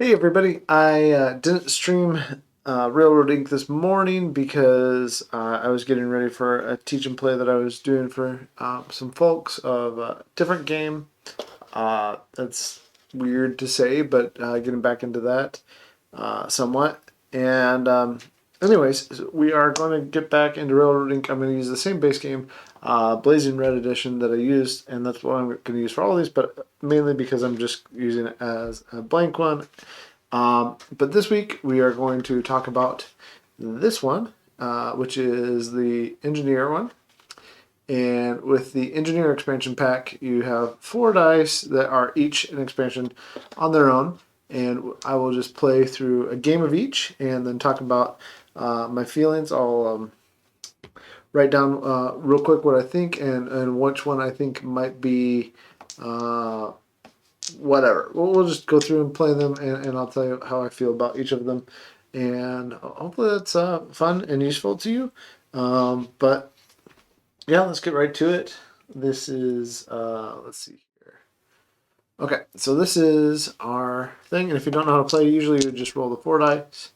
Hey everybody, I didn't stream Railroad Inc. this morning because I was getting ready for a teach and play that I was doing for some folks of a different game. That's weird to say, but getting back into that somewhat. And anyways, we are going to get back into Railroad Inc. I'm going to use the same base game, Blazing Red Edition that I used, and that's what I'm going to use for all of these, but mainly because I'm just using it as a blank one. But this week we are going to talk about this one, which is the engineer one. And with the engineer expansion pack, you have 4 dice that are each an expansion on their own. And I will just play through a game of each and then talk about my feelings. I'll write down real quick what I think and which one I think might be whatever. We'll just go through and play them, and I'll tell you how I feel about each of them. And hopefully that's fun and useful to you. But yeah, let's get right to it. This is, let's see here. Okay, so this is our thing, and if you don't know how to play, usually you just roll the 4 dice.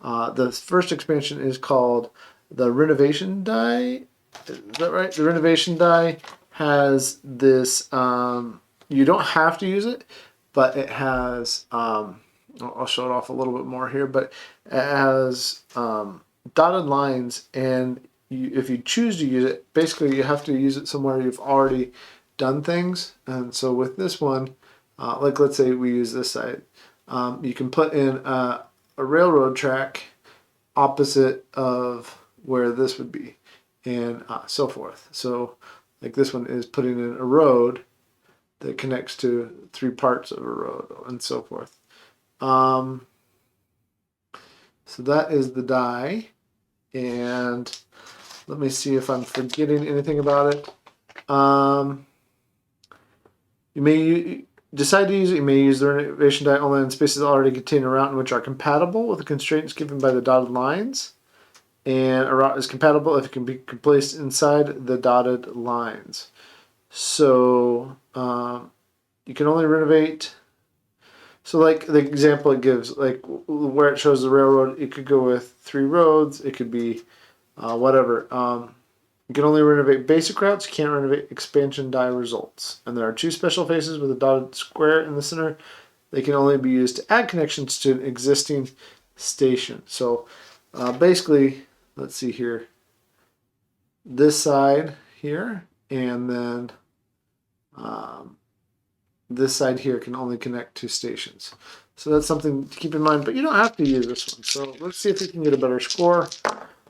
The first expansion is called the Renovation Die. Is that right? The Renovation Die has this, you don't have to use it, but it has, I'll show it off a little bit more here, but it has dotted lines, and if you choose to use it, basically you have to use it somewhere you've already done things. And so with this one, like let's say we use this side, you can put in a railroad track opposite of where this would be, and so forth. So like this one is putting in a road that connects to 3 parts of a road and so forth. So that is the die, and let me see if I'm forgetting anything about it. You may decide to use it. You may use the renovation die only in spaces already contain a route in which are compatible with the constraints given by the dotted lines. And a route is compatible if it can be placed inside the dotted lines. So you can only renovate. So like the example it gives, like where it shows the railroad, it could go with 3 roads. It could be whatever. You can only renovate basic routes. You can't renovate expansion die results. And there are 2 special faces with a dotted square in the center. They can only be used to add connections to an existing station. So basically, let's see here. This side here, and then this side here can only connect to stations. So that's something to keep in mind, but you don't have to use this one. So let's see if we can get a better score.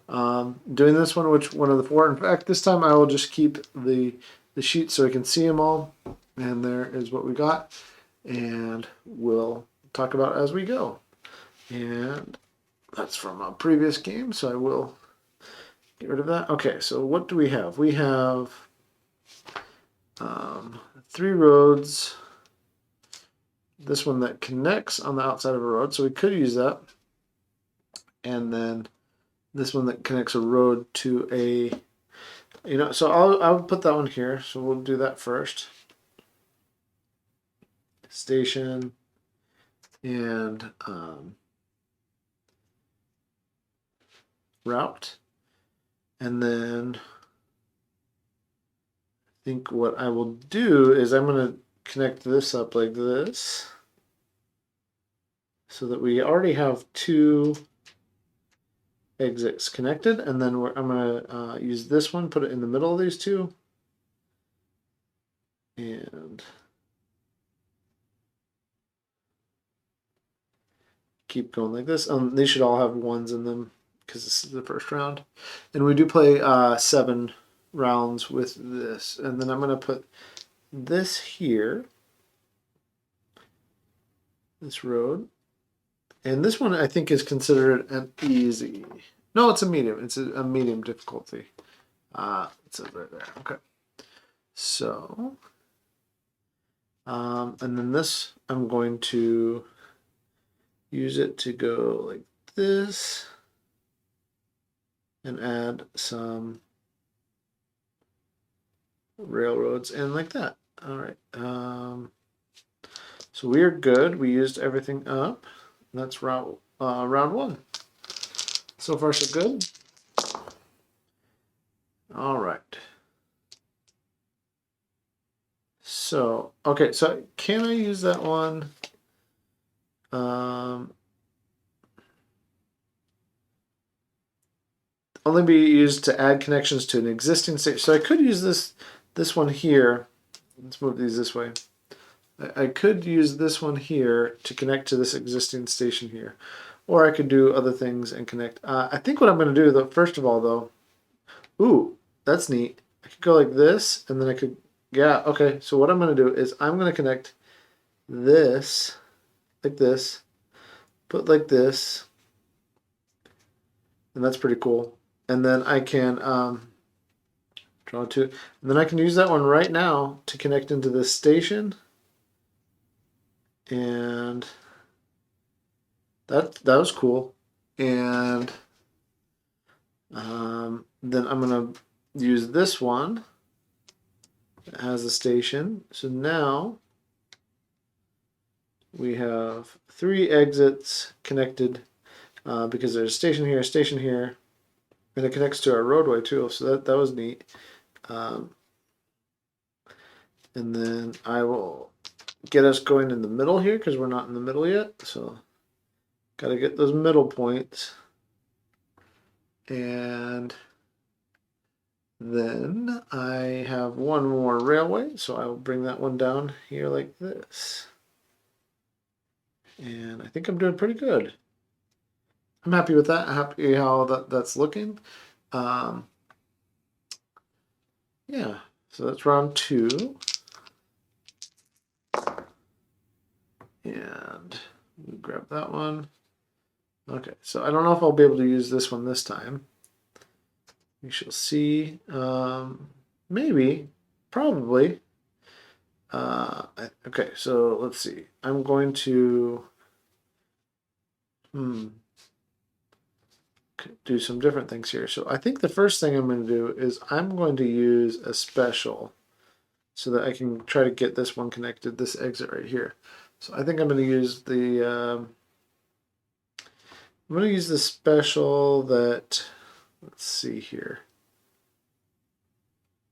Doing this one, which one of the 4. In fact, this time I will just keep the sheet so I can see them all. And there is what we got. And we'll talk about it as we go. And that's from a previous game, so I will get rid of that. Okay, so what do we have? We have 3 roads. This one that connects on the outside of a road, so we could use that. And then this one that connects a road to a, so I'll put that one here. So we'll do that first. Station and route. And then I think what I will do is I'm going to connect this up like this so that we already have 2 exits connected, and then I'm going to use this one, put it in the middle of these 2, and keep going like this. They should all have 1s in them because this is the first round, and we do play 7 rounds with this. And then I'm going to put this here, this road, and this one I think is considered an easy. No, it's a medium. It's a medium difficulty. It says right there. Okay. So, and then this, I'm going to use it to go like this and add some railroads in like that. All right. So we are good. We used everything up. And that's round one. So far, so good. All right. So, okay, so can I use that one? Only be used to add connections to an existing station. So I could use this one here. Let's move these this way. I could use this one here to connect to this existing station here. Or I could do other things and connect. I think what I'm going to do, though, first of all, though, ooh, that's neat. I could go like this, and then I could, yeah, okay. So what I'm going to do is I'm going to connect this, like this, put like this, and that's pretty cool. And then I can draw two, and then I can use that one right now to connect into this station. And that was cool. And then I'm gonna use this one that has a station. So now we have 3 exits connected because there's a station here, and it connects to our roadway too. So that was neat. And then I will get us going in the middle here because we're not in the middle yet. So got to get those middle points. And then I have one more railway, so I will bring that one down here like this. And I think I'm doing pretty good. I'm happy with that. I'm happy how that's looking. Yeah, so that's round 2. And we grab that one. Okay, so I don't know if I'll be able to use this one this time. We shall see. Maybe, probably. Okay, so let's see. I'm going to do some different things here. So I think the first thing I'm going to do is I'm going to use a special so that I can try to get this one connected, this exit right here. So I think I'm going to use the special that, let's see here.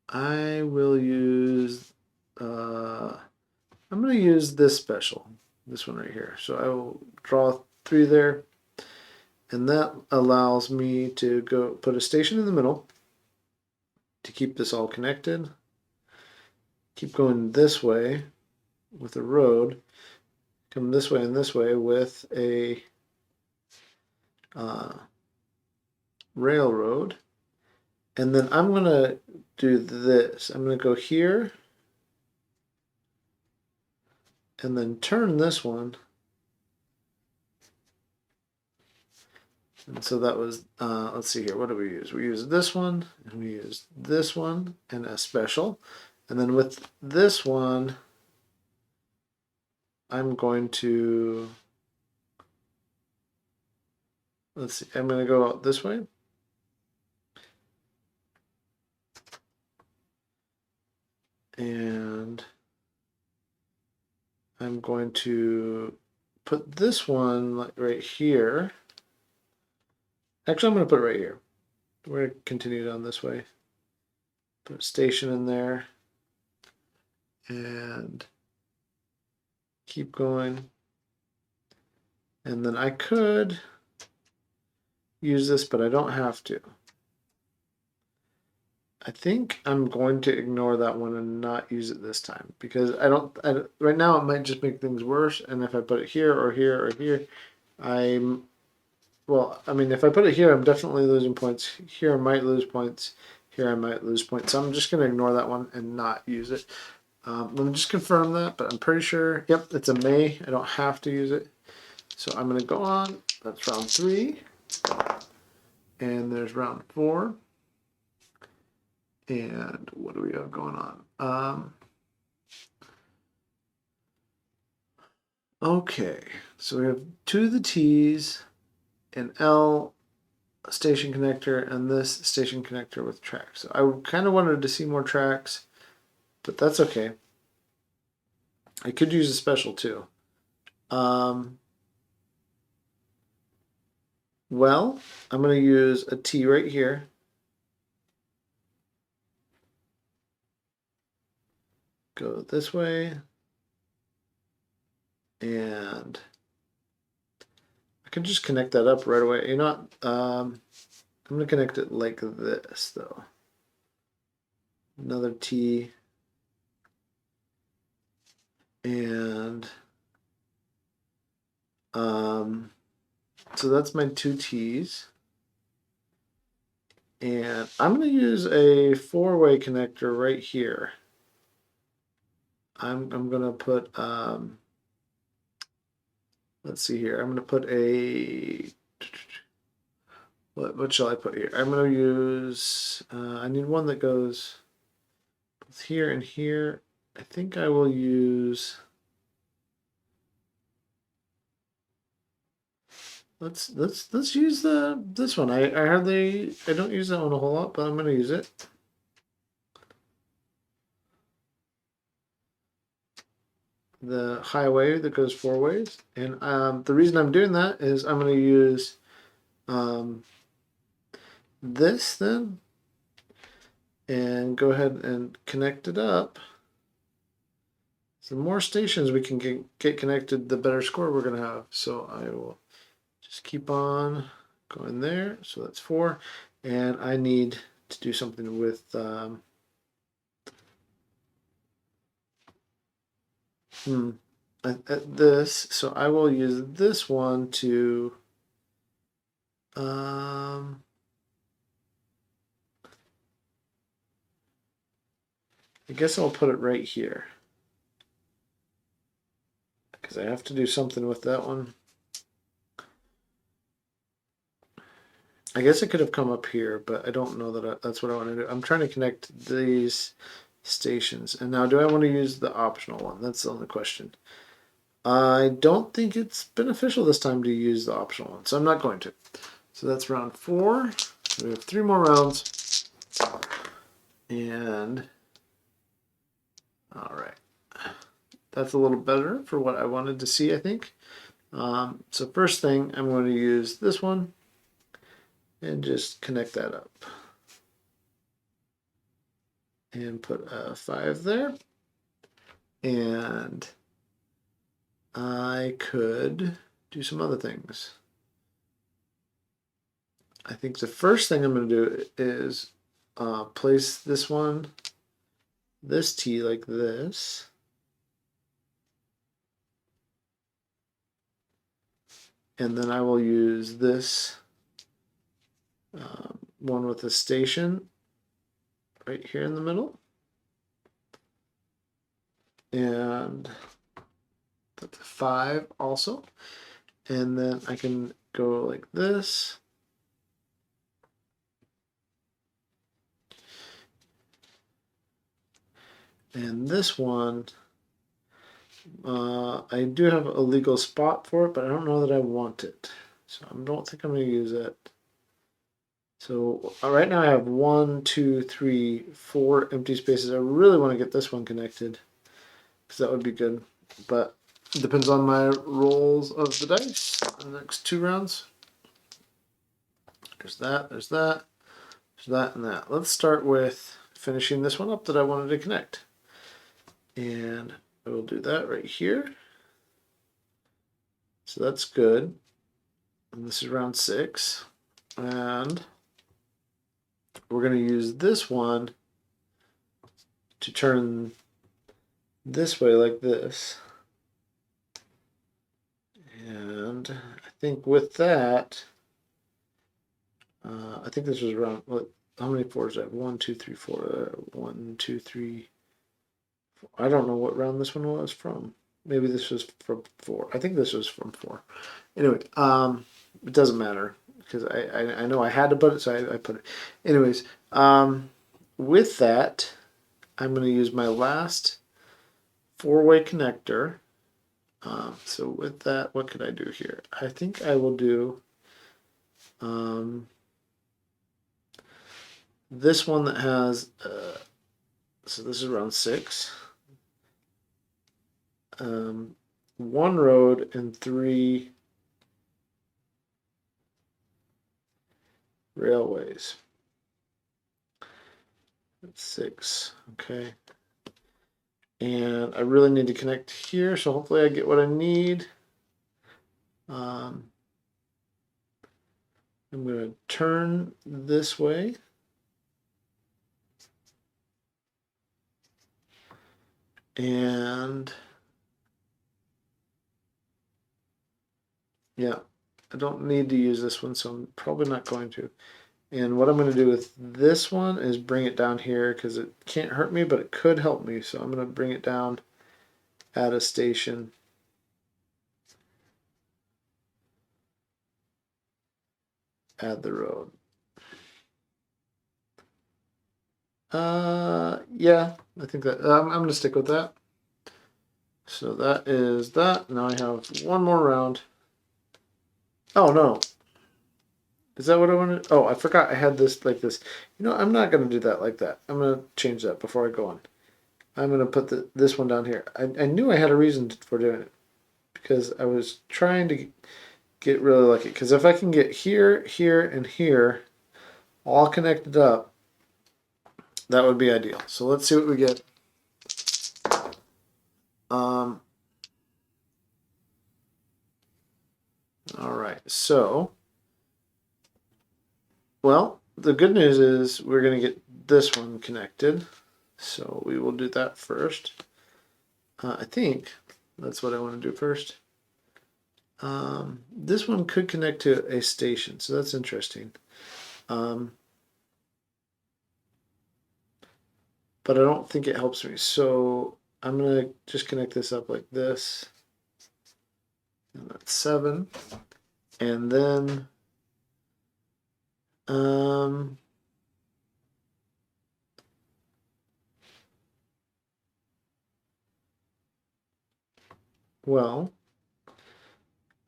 I will use, I'm going to use this special, this one right here. So I will draw 3 there, and that allows me to go put a station in the middle to keep this all connected. Keep going this way with a road, come this way and this way with a railroad. And then I'm going to do this. I'm going to go here and then turn this one. And so that was, let's see here, what do we use? We use this one, and we use this one, and a special. And then with this one, I'm going to, let's see, I'm going to go out this way. And I'm going to put this one like right here. Actually, I'm going to put it right here. We're going to continue down this way. Put a station in there. And keep going. And then I could use this, but I don't have to. I think I'm going to ignore that one and not use it this time because right now it might just make things worse. And if I put it here or here or here, well, I mean, if I put it here, I'm definitely losing points. Here I might lose points. Here I might lose points. So I'm just going to ignore that one and not use it. Let me just confirm that, but I'm pretty sure, yep, it's a may. I don't have to use it. So I'm going to go on. That's round 3. And there's round 4. And what do we have going on? Okay, so we have 2 of the T's, an L station connector, and this station connector with tracks. So I kind of wanted to see more tracks, but that's okay. I could use a special too. Well, I'm going to use a T right here. Go this way. And I can just connect that up right away. You know what? I'm going to connect it like this, though. Another T. And so that's my two T's. And I'm going to use a four-way connector right here. I'm going to put, let's see here. I'm going to put a, what shall I put here? I'm going to use, I need one that goes both here and here. I think I will use, let's use this one. I don't use that one a whole lot, but I'm going to use it. The highway that goes four ways. And the reason I'm doing that is I'm going to use this then and go ahead and connect it up. So the more stations we can get connected, the better score we're going to have. So I will just keep on going there. So that's 4. And I need to do something with this. So I will use this one to I guess I'll put it right here because I have to do something with that one. I guess it could have come up here, but I don't know that that's what I want to do. I'm trying to connect these stations. And now do I want to use the optional one? That's the only question. I don't think it's beneficial this time to use the optional one, so I'm not going to. So that's round 4. We have 3 more rounds. And all right. That's a little better for what I wanted to see, I think. So first thing, I'm going to use this one and just connect that up. And put a 5 there. And I could do some other things. I think the first thing I'm going to do is place this one, this T like this. And then I will use this one with a station right here in the middle. And that's a 5 also. And then I can go like this. And this one, I do have a legal spot for it, but I don't know that I want it. So I don't think I'm going to use it. So right now I have 1, 2, 3, 4 empty spaces. I really want to get this one connected because that would be good. But it depends on my rolls of the dice in the next 2 rounds. There's that, there's that, there's that, and that. Let's start with finishing this one up that I wanted to connect. And I will do that right here. So that's good. And this is round 6. And we're going to use this one to turn this way like this. And I think with that, I think this was around, what, how many 4s do I have? 1, 2, 3, 4. 1, 2, 3, 4. I don't know what round this one was from. Maybe this was from 4. I think this was from 4. Anyway, it doesn't matter because I know I had to put it, so I put it. Anyways, with that, I'm going to use my last 4-way connector. So with that, what could I do here? I think I will do this one that has, so this is round 6. 1 road and 3 railways. That's 6. Okay. And I really need to connect here, so hopefully I get what I need. I'm going to turn this way. And yeah, I don't need to use this one, so I'm probably not going to. And what I'm going to do with this one is bring it down here because it can't hurt me, but it could help me. So I'm going to bring it down, add a station. Add the road. Yeah, I think that I'm going to stick with that. So that is that. Now I have one more round. Oh no. Is that what I wanted? Oh, I forgot I had this like this. You know, I'm not going to do that like that. I'm going to change that before I go on. I'm going to put this one down here. I knew I had a reason for doing it because I was trying to get really lucky. Because if I can get here, here, and here all connected up, that would be ideal. So let's see what we get. All right, so, well, the good news is we're going to get this one connected. So we will do that first. I think that's what I want to do first. This one could connect to a station, so that's interesting. But I don't think it helps me. So I'm going to just connect this up like this. And that's 7. And then well,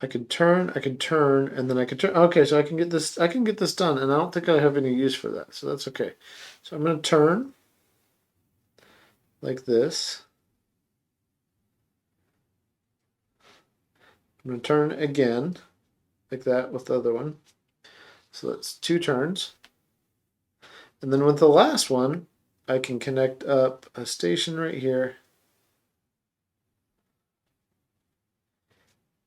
I could turn, and then I could turn. Okay, so I can get this done, and I don't think I have any use for that, so that's okay. So I'm going to turn like this. I'm going to turn again like that with the other one. So that's 2 turns. And then with the last one, I can connect up a station right here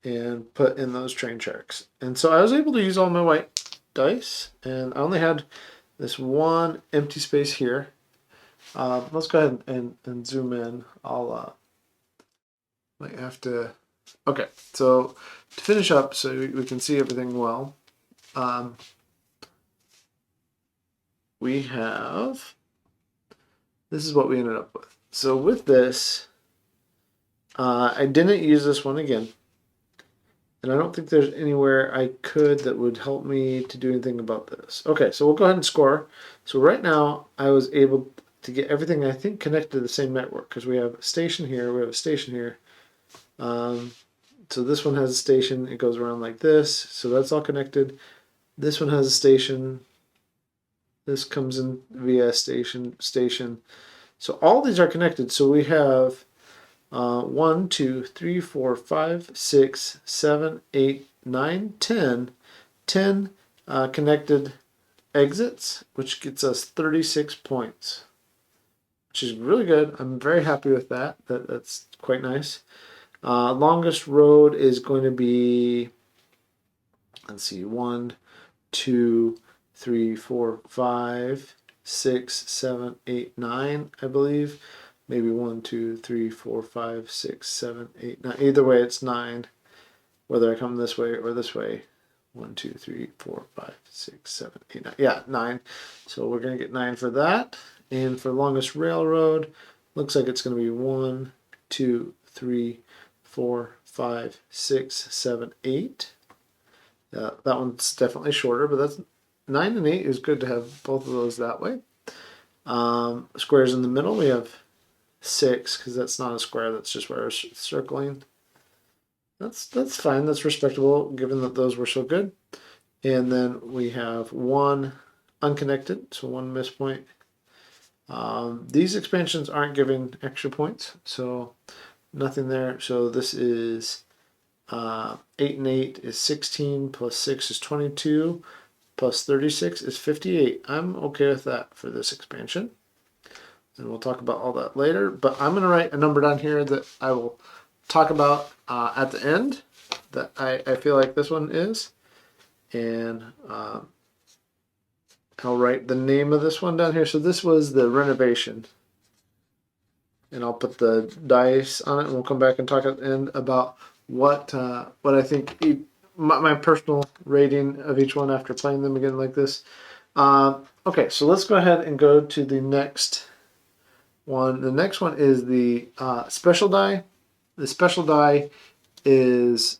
and put in those train tracks. And so I was able to use all my white dice, and I only had this one empty space here. Let's go ahead and zoom in. I'll might have to. Okay, so to finish up, so we can see everything well, we have. This is what we ended up with. So with this, I didn't use this one again. And I don't think there's anywhere I could that would help me to do anything about this. Okay, so we'll go ahead and score. So right now, I was able to get everything, I think, connected to the same network because we have a station here, we have a station here. So this one has a station, it goes around like this, so that's all connected. This one has a station. This comes in via station. So all these are connected. So we have 1, 2, 3, 4, 5, 6, 7, 8, 9, 10. 10 connected exits, which gets us 36 points, which is really good. I'm very happy with that. That's quite nice. Longest road is going to be, let's see, 1, 2, 3, 4, 5, 6, 7, 8, 9, I believe. Maybe 1, 2, 3, 4, 5, 6, 7, 8, 9. Either way, it's 9. Whether I come this way or this way. 1, 2, 3, 4, 5, 6, 7, 8, 9. Yeah, 9. So we're going to get 9 for that. And for longest railroad, looks like it's going to be 1, 2, 3, 4, 5, 6, 7, 8. That one's definitely shorter, but that's 9 and 8 is good to have both of those that way. Squares in the middle, we have 6 because that's not a square, that's just where we're circling. That's fine, that's respectable given that those were so good. And then we have 1 unconnected, so 1 miss point. These expansions aren't giving extra points, so nothing there. So this is 8 and 8 is 16 plus 6 is 22. plus 36 is 58. I'm okay with that for this expansion. And we'll talk about all that later. But I'm going to write a number down here that I will talk about at the end that I feel like this one is. And I'll write the name of this one down here. So this was the renovation. And I'll put the dice on it, and we'll come back and talk at the end about what I think my personal rating of each one after playing them again like this. Okay, so let's go ahead and go to the next one. The next one is the special die. The special die is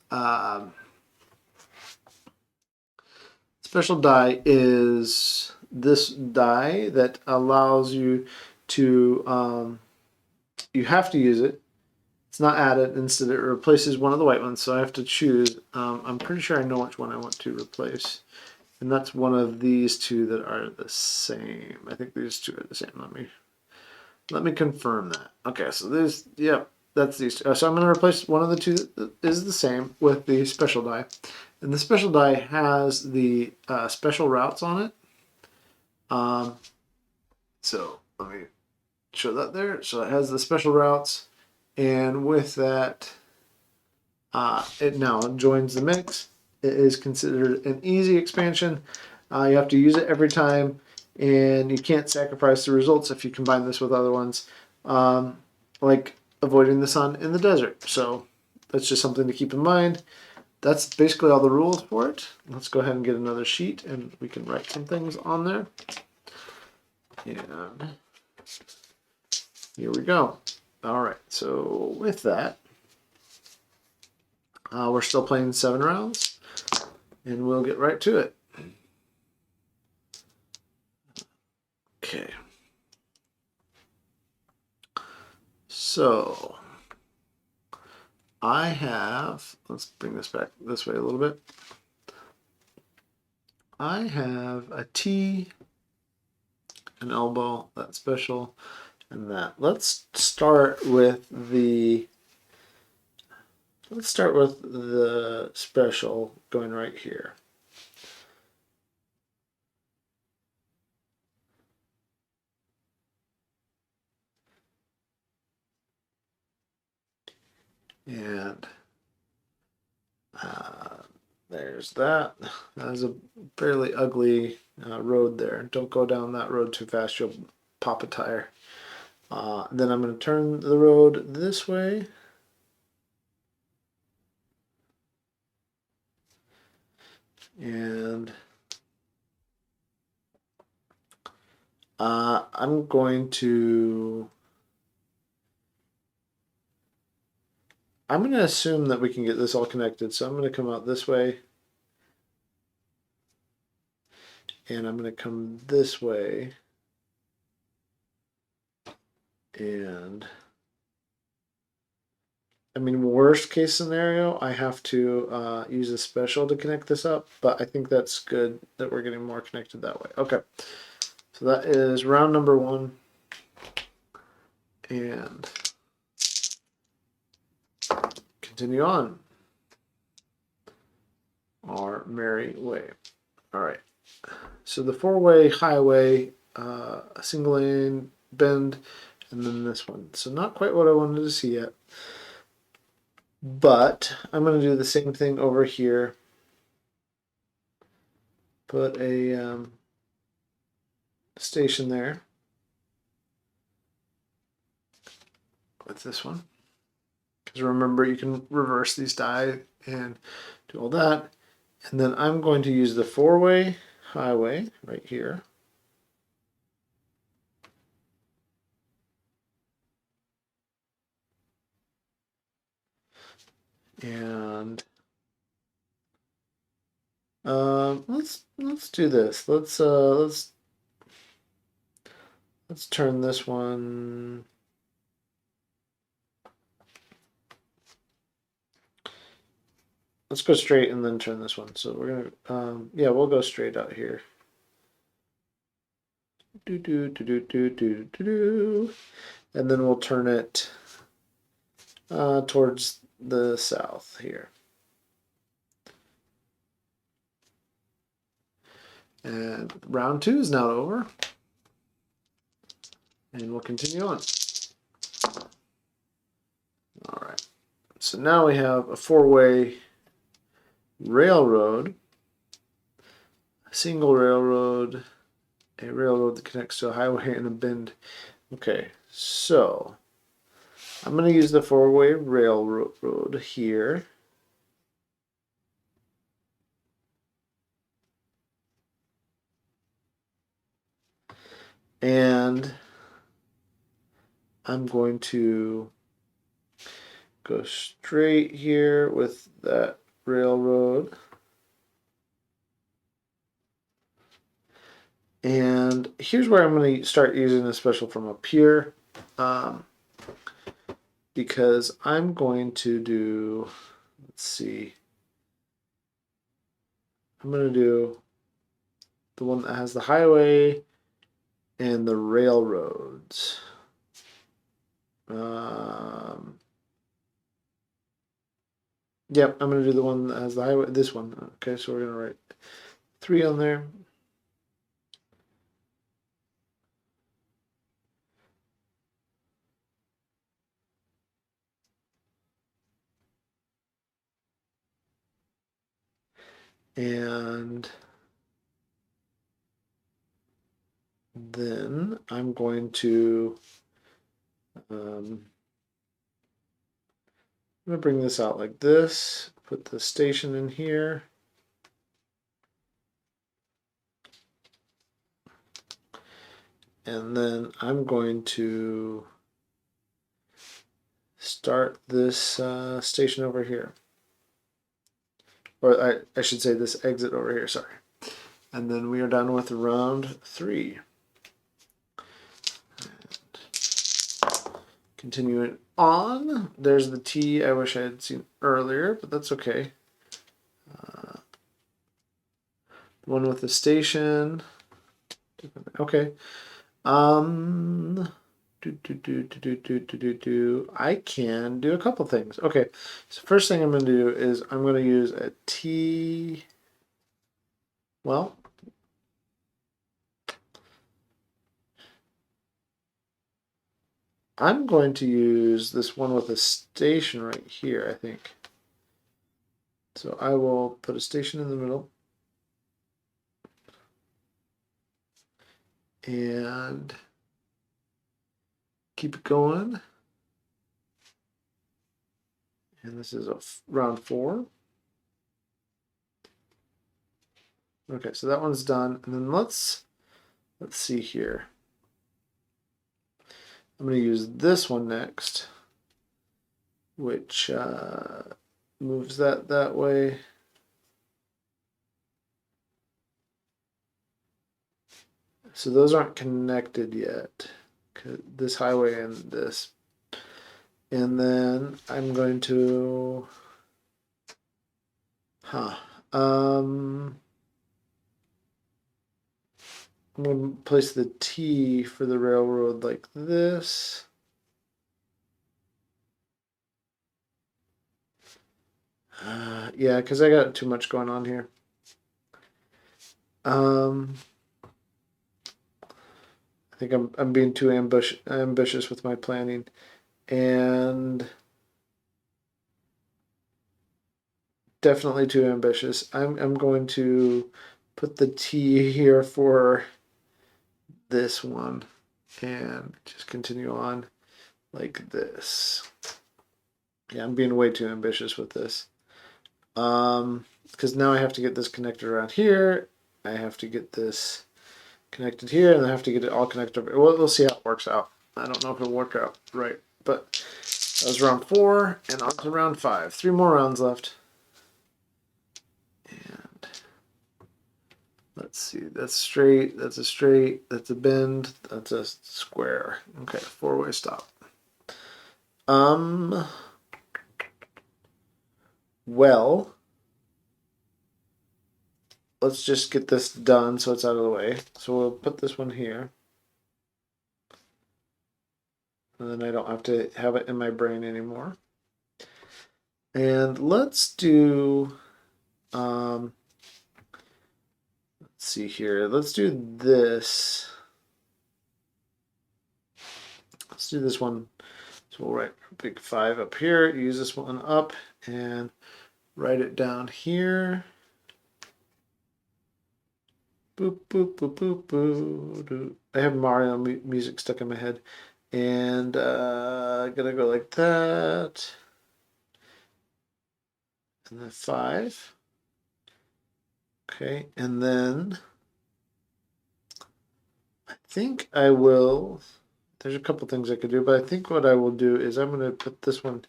this die that allows you to you have to use it. It's not added. Instead, it replaces one of the white ones. So I have to choose. I'm pretty sure I know which one I want to replace. And that's one of these two that are the same. I think these two are the same. Let me confirm that. Okay, so there's, yep, that's these two. So I'm going to replace one of the two that is the same with the special die. And the special die has the special routes on it. So let me show that there. So it has the special routes. And with that, it now joins the mix. It is considered an easy expansion. You have to use it every time, and you can't sacrifice the results if you combine this with other ones, like avoiding the sun in the desert. So that's just something to keep in mind. That's basically all the rules for it. Let's go ahead and get another sheet, and we can write some things on there. And here we go. All right, so with that, we're still playing 7 rounds, and we'll get right to it. Okay. So I have, let's bring this back this way a little bit. I have a T, an elbow, that special, and that. Let's start with the special going right here. And there's that. That is a fairly ugly road there. Don't go down that road too fast. You'll pop a tire. Then I'm going to turn the road this way. And I'm going to assume that we can get this all connected. So I'm going to come out this way. And I'm going to come this way. And I mean, worst case scenario, I have to use a special to connect this up, but I think that's good that we're getting more connected that way. Okay, so that is round number 1. And continue on our merry way. All right, so the 4-way highway, a single lane bend, and then this one. So not quite what I wanted to see yet. But I'm going to do the same thing over here. Put a station there with this one. Because remember, you can reverse these die and do all that. And then I'm going to use the 4-way highway right here. And let's do this. Let's turn this one. Let's go straight and then turn this one. So we're gonna yeah, we'll go straight out here. And then we'll turn it towards the south here. And round 2 is now over. And we'll continue on. All right. So now we have a 4-way railroad, a single railroad, a railroad that connects to a highway and a bend. Okay, so I'm going to use the 4-way railroad here. And I'm going to go straight here with that railroad. And here's where I'm going to start using the special from up here. Because I'm going to do, let's see, I'm going to do the one that has the highway and the railroads. Yep, I'm going to do the one that has the highway, this one. Okay, so we're going to write 3 on there. And then I'm going to I'm going to bring this out like this, put the station in here. And then I'm going to start this station over here. Or I should say this exit over here, sorry. And then we are done with round 3. Continuing on, there's the T I wish I had seen earlier, but that's okay. The one with the station. Okay. I can do a couple things. Okay, so first thing I'm going to do is I'm going to use a T. Well, I'm going to use this one with a station right here, I think. So I will put a station in the middle. And keep it going. And this is a round 4. Okay, so that one's done. And then let's see here. I'm going to use this one next, which moves that way. So those aren't connected yet. This highway and this. And then I'm going to, I'm going to place the T for the railroad like this. Yeah, because I got too much going on here. I think I'm being too ambitious with my planning, and definitely too ambitious. I'm going to put the T here for this one, and just continue on like this. Yeah, I'm being way too ambitious with this. Because now I have to get this connected around here. I have to get this connected here, and I have to get it all connected over. Well, we'll see how it works out. I don't know if it'll work out right, but that was round 4, and on to round 5. 3 more rounds left. And let's see. That's straight. That's a straight. That's a bend. That's a square. Okay, 4-way stop. Well, let's just get this done so it's out of the way. So we'll put this one here. And then I don't have to have it in my brain anymore. And let's do, let's see here. Let's do this. Let's do this one. So we'll write a big 5 up here. Use this one up and write it down here. Boop, boop, boop, boop, boop. I have Mario music stuck in my head. And gonna go like that. And then 5. Okay, and then I think I will, there's a couple things I could do, but I think what I will do is I'm going to put this one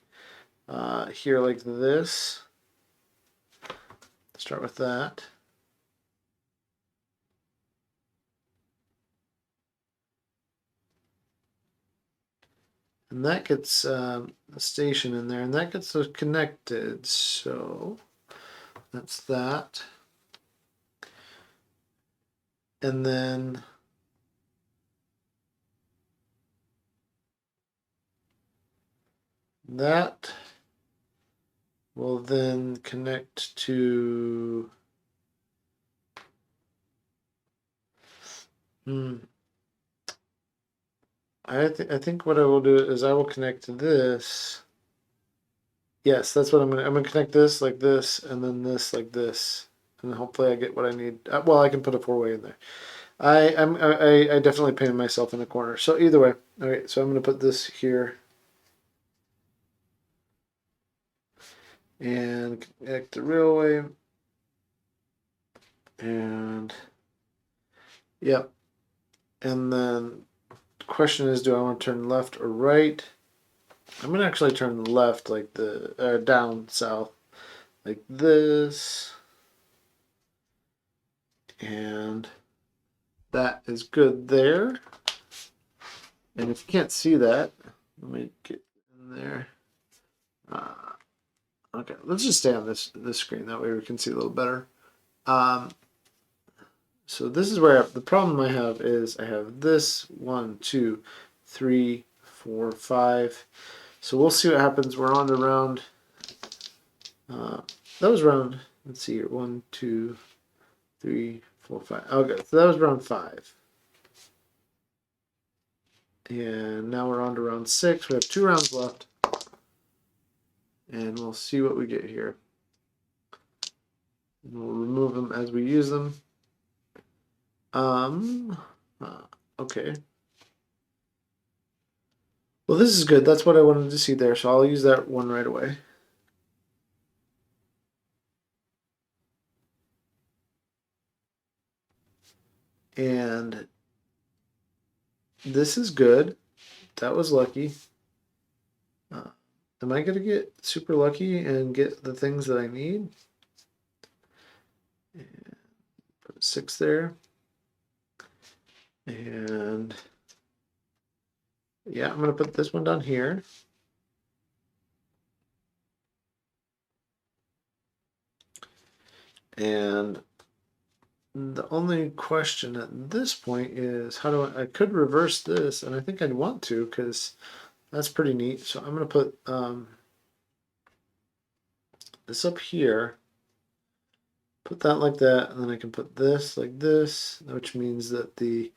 here like this. Start with that. And that gets a station in there, and that gets those connected. So that's that. And then that will then connect to I think what I will do is I will connect to this. Yes, that's what I'm gonna connect this like this, and then this like this, and hopefully I get what I need. Well, I can put a 4-way in there. I definitely painted myself in a corner. So either way, all right. So I'm gonna put this here and connect the railway, and yep. And then the question is, do I want to turn left or right? I'm gonna actually turn left, like the down south, like this, and that is good there. And if you can't see that, let me get in there. Okay, let's just stay on this screen. That way we can see a little better. So this is where the problem I have is I have this 1, 2, 3, 4, 5. So we'll see what happens. We're on to round. That was round. Let's see here. 1, 2, 3, 4, 5. Okay, so that was round 5. And now we're on to round 6. We have 2 rounds left. And we'll see what we get here. And we'll remove them as we use them. Okay. Well, this is good. That's what I wanted to see there. So I'll use that one right away. And this is good. That was lucky. Am I going to get super lucky and get the things that I need? And put a 6 there. And yeah, I'm going to put this one down here. And the only question at this point is how do I could reverse this, and I think I'd want to because that's pretty neat. So I'm going to put this up here, put that like that, and then I can put this like this, which means that the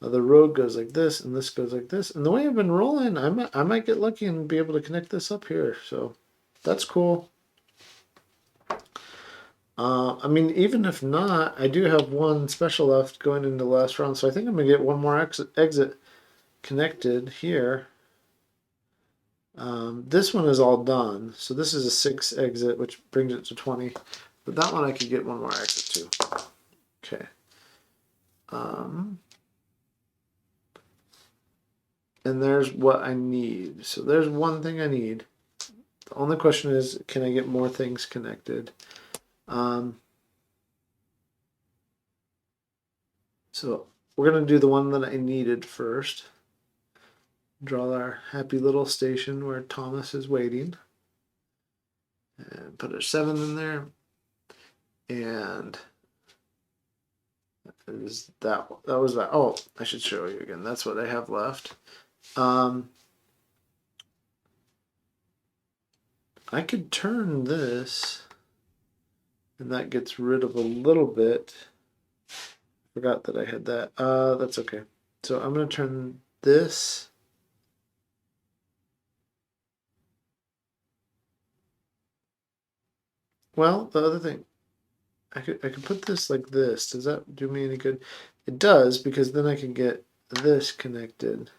road goes like this, and this goes like this. And the way I've been rolling, I might get lucky and be able to connect this up here. So that's cool. I mean, even if not, I do have one special left going into the last round, so I think I'm going to get one more exit connected here. This one is all done, so this is a 6 exit, which brings it to 20. But that one I could get one more exit to. Okay. And there's what I need. So there's one thing I need. The only question is, can I get more things connected? So we're going to do the one that I needed first. Draw our happy little station where Thomas is waiting. And put a 7 in there. And that is that. That was that. Oh, I should show you again. That's what I have left. I could turn this, and that gets rid of a little bit Forgot that I had that. That's okay. So I'm going to turn this. Well, the other thing, I could put this like this. Does that do me any good? It does, because then I can get this connected.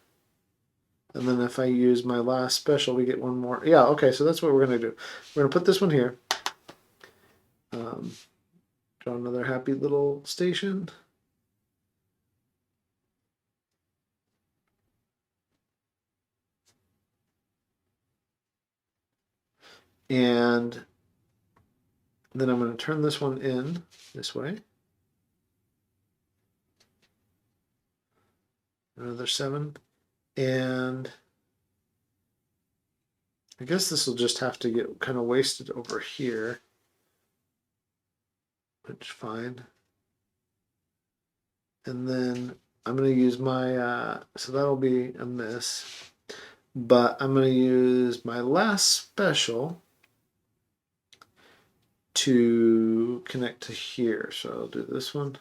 And then if I use my last special, we get one more. Yeah, okay, so that's what we're going to do. We're going to put this one here. Draw another happy little station. And then I'm going to turn this one in this way. Another 7. And I guess this will just have to get kind of wasted over here. Which fine. And then I'm going to use my, so that'll be a miss. But I'm going to use my last special to connect to here. So I'll do this one.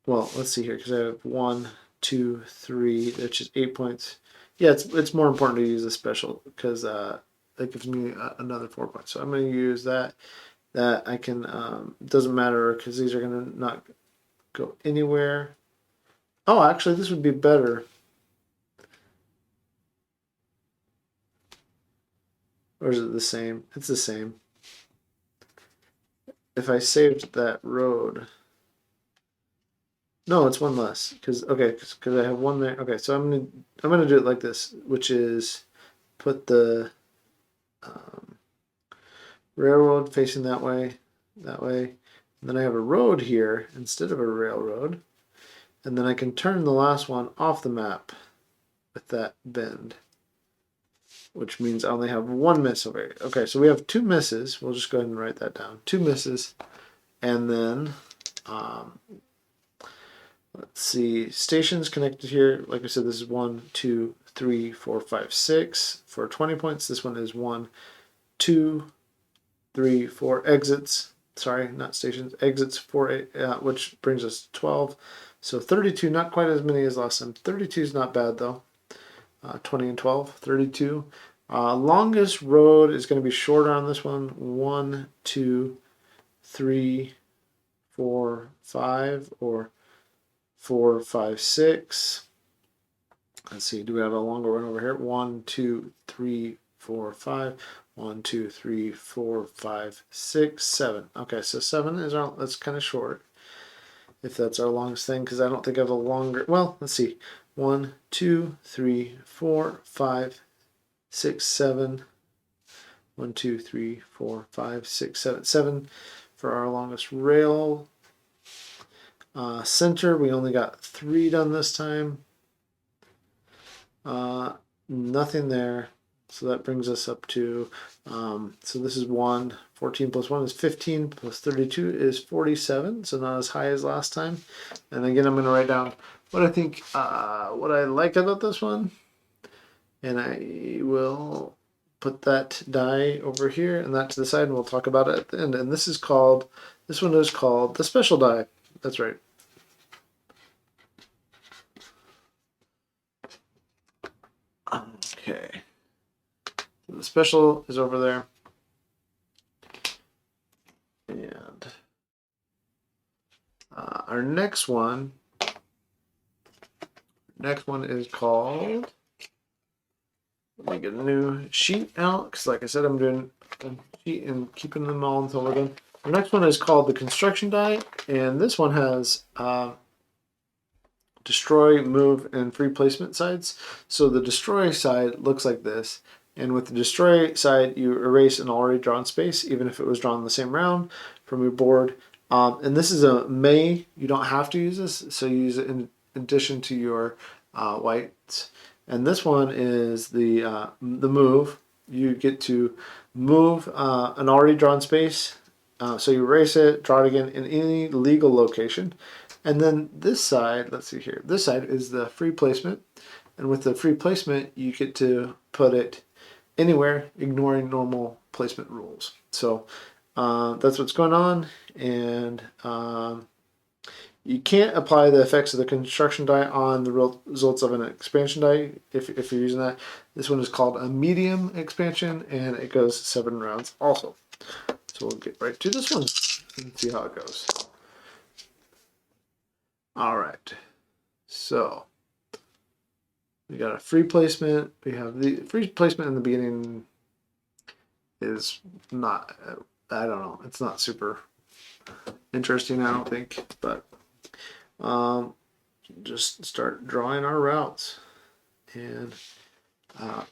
Well, let's see here, because I have 1, 2, 3, which is 8 points. Yeah, it's more important to use a special, because that gives me another 4 points. So I'm going to use that. That I can, it doesn't matter, because these are going to not go anywhere. Oh, actually, this would be better. Or is it the same? It's the same. If I saved that road. No, it's one less. Because I have one there. Okay, so I'm gonna do it like this, which is put the railroad facing that way, and then I have a road here instead of a railroad, and then I can turn the last one off the map with that bend, which means I only have one miss over here. Okay, so we have 2 misses. We'll just go ahead and write that down. 2 misses, and then let's see, stations connected here. Like I said, this is 1, 2, 3, 4, 5, 6 for 20 points. This one is 1, 2, 3, 4 exits. Sorry, not stations. Exits 4, which brings us to 12. So 32, not quite as many as last time. 32 is not bad though. 20 and 12, 32. Longest road is going to be shorter on this one. 1, 2, 3, 4, 5, or 4, 5, 6. Let's see, do we have a longer one over here? 1, 2, 3, 4, 5. 1, 2, 3, 4, 5, 6, 7. Okay, so 7 is that's kind of short. If that's our longest thing, because I don't think I have a longer. Well, let's see. 1, 2, 3, 4, 5, 6, 7. 1, 2, 3, 4, 5, 6, 7. 7 for our longest rail. Center, we only got 3 done this time. Nothing there. So that brings us up to, so this is 1. 14 plus 1 is 15, plus 32 is 47, so not as high as last time. And again, I'm going to write down what I think, what I like about this one. And I will put that die over here and that to the side, and we'll talk about it at the end. And this one is called the special die. That's right. Okay. So the special is over there. And our next one is called, let me get a new sheet out, because like I said, I'm doing a sheet and keeping them all until we're done. The next one is called the construction die, and this one has destroy, move, and free placement sides. So the destroy side looks like this, and with the destroy side, you erase an already drawn space, even if it was drawn in the same round from your board. And this is a may, you don't have to use this, so you use it in addition to your whites. And this one is the move. You get to move an already drawn space, so you erase it, draw it again in any legal location. And then this side, let's see here, this side is the free placement. And with the free placement, you get to put it anywhere, ignoring normal placement rules. So that's what's going on. And You can't apply the effects of the construction die on the results of an expansion die if you're using that. This one is called a medium expansion, and it goes 7 rounds also. So we'll get right to this one and see how it goes. All right. So we got a free placement. We have the free placement in the beginning is not, I don't know, it's not super interesting, I don't think, but just start drawing our routes. And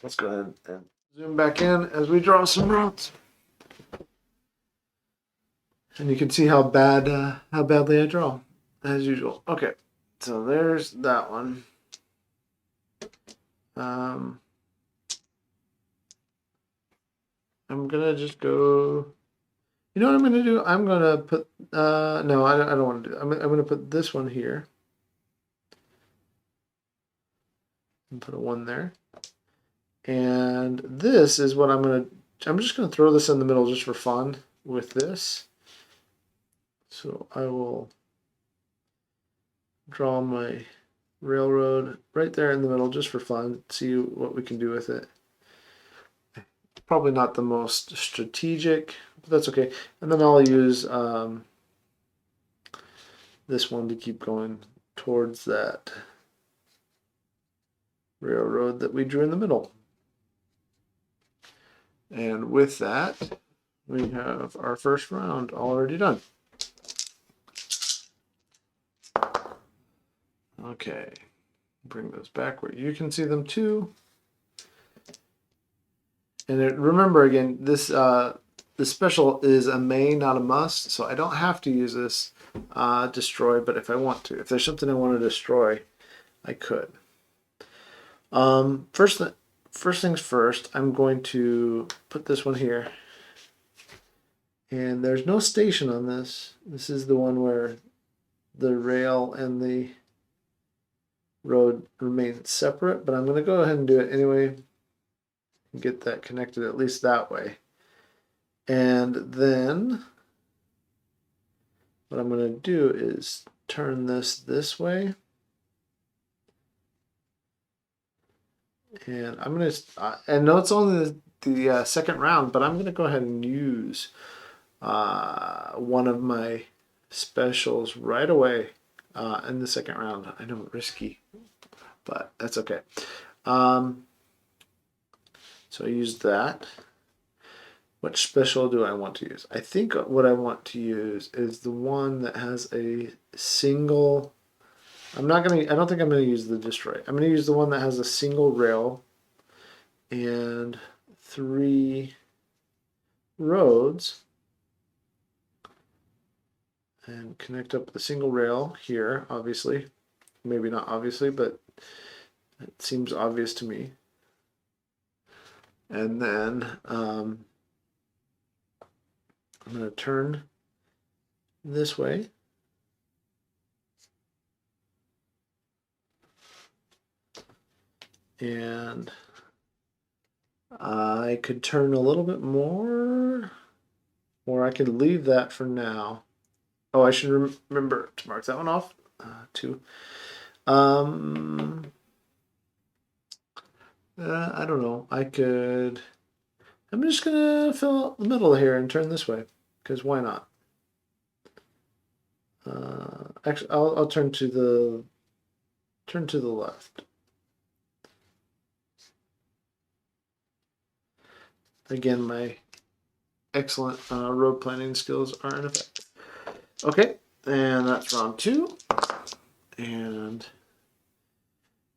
let's go ahead and zoom back in as we draw some routes. And you can see how badly I draw, as usual. Okay, so there's that one. I'm gonna just go. You know what I'm gonna do? I'm gonna put. No, I don't want to do that. I'm gonna put this one here. And put a 1 there. And this is what I'm just gonna throw this in the middle just for fun with this. So I will draw my railroad right there in the middle just for fun, see what we can do with it. Probably not the most strategic, but that's okay. And then I'll use this one to keep going towards that railroad that we drew in the middle. And with that, we have our first round already done. Okay, bring those back where you can see them too. And remember again, this special is a may, not a must, so I don't have to use this destroy, but if I want to, if there's something I want to destroy, I could. First things first, I'm going to put this one here. And there's no station on this. This is the one where the rail and the road remain separate, but I'm going to go ahead and do it anyway and get that connected at least that way. And then what I'm going to do is turn this way. And I'm going to, and no, it's only the second round, but I'm going to go ahead and use one of my specials right away in the second round. I know, risky, but that's okay. So I used that. What special do I want to use? I think what I want to use is the one that has a single. I don't think I'm gonna use the destroy. I'm gonna use the one that has a single rail and 3 roads and connect up the single rail here, obviously. Maybe not obviously, but it seems obvious to me. And then I'm going to turn this way. And I could turn a little bit more, or I could leave that for now. Oh, I should remember to mark that one off too. I don't know. I'm just gonna fill out the middle here and turn this way, because why not? Actually, I'll turn to the left. Again, my excellent road planning skills are in effect. Okay, and that's round 2. And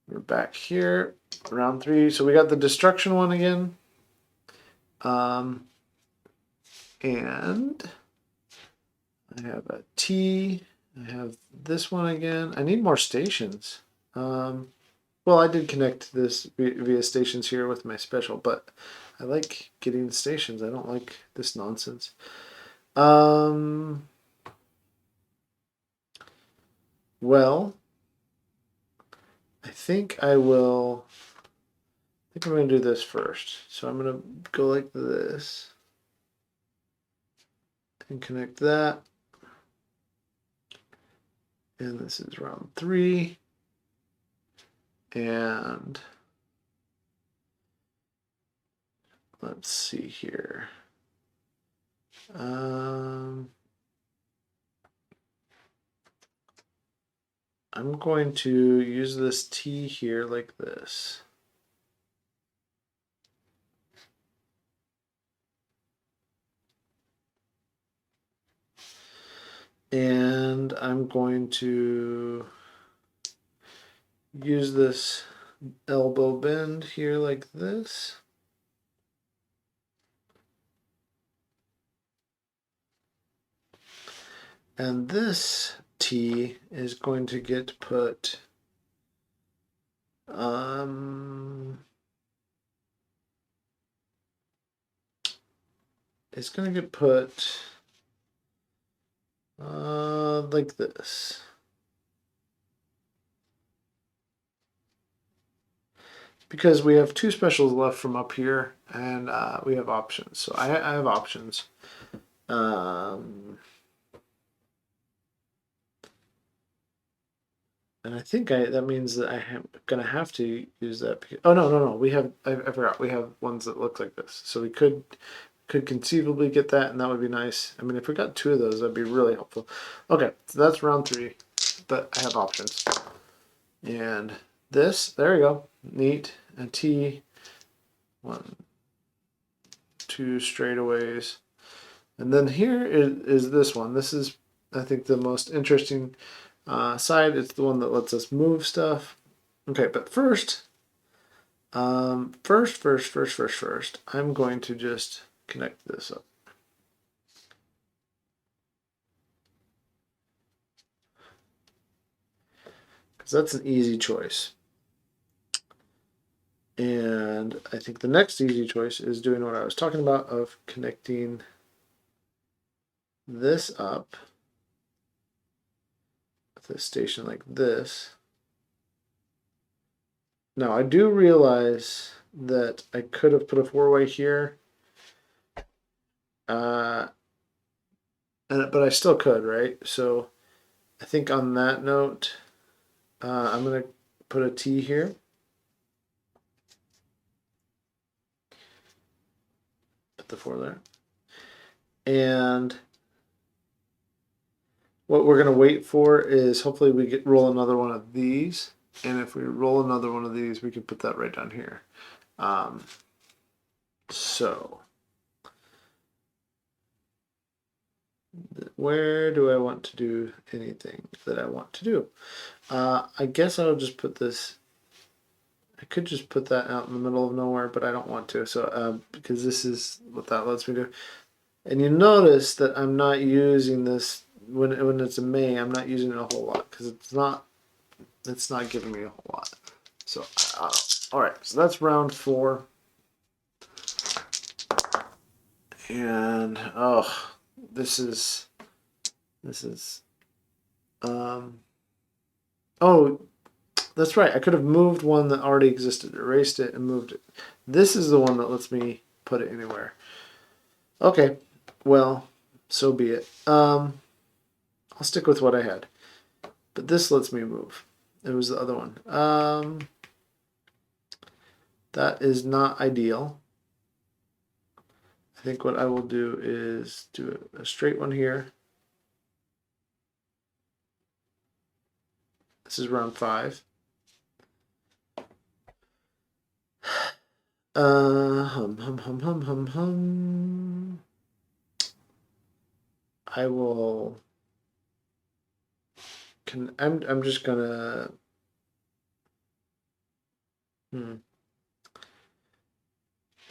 we're back here, round 3. So we got the destruction one again. And I have a T. I have this one again. I need more stations. Well, I did connect this via stations here with my special, but I like getting the stations. I don't like this nonsense. Well, I think I'm going to do this first. So I'm going to go like this and connect that. And this is round 3. And let's see here. I'm going to use this T here like this. And I'm going to use this elbow bend here like this. And this T is going to get put it's going to get put like this. Because we have 2 specials left from up here, and we have options. So I have options. And I think that means that I'm gonna have to use that. Oh no! We have I forgot. We have ones that look like this, so we could conceivably get that, and that would be nice. I mean, if we got 2 of those, that'd be really helpful. Okay, so that's round 3, but I have options. And this, there we go, neat. And T, 1, 2 straightaways, and then here is this one. This is, I think, the most interesting side. It's the one that lets us move stuff. Okay, but first, I'm going to just connect this up. Because that's an easy choice. And I think the next easy choice is doing what I was talking about of connecting this up with a station like this. Now I do realize that I could have put a 4-way here, but I still could, right? So I think on that note, I'm gonna put a T here. Put the 4 there. And what we're gonna wait for is hopefully we roll another one of these. And if we roll another one of these, we can put that right down here. So where do I want to do anything that I want to do? I guess I'll just put this. I could just put that out in the middle of nowhere, but I don't want to. So because this is what that lets me do. And you notice that I'm not using this when it's a May. I'm not using it a whole lot because it's not giving me a whole lot. So all right. So that's round 4. And this is oh, that's right. I could have moved one that already existed, erased it, and moved it. This is the one that lets me put it anywhere. Okay, well, so be it. I'll stick with what I had. But this lets me move. It was the other one. That is not ideal. I think what I will do is do a straight one here. This is round 5. I will. I'm just gonna.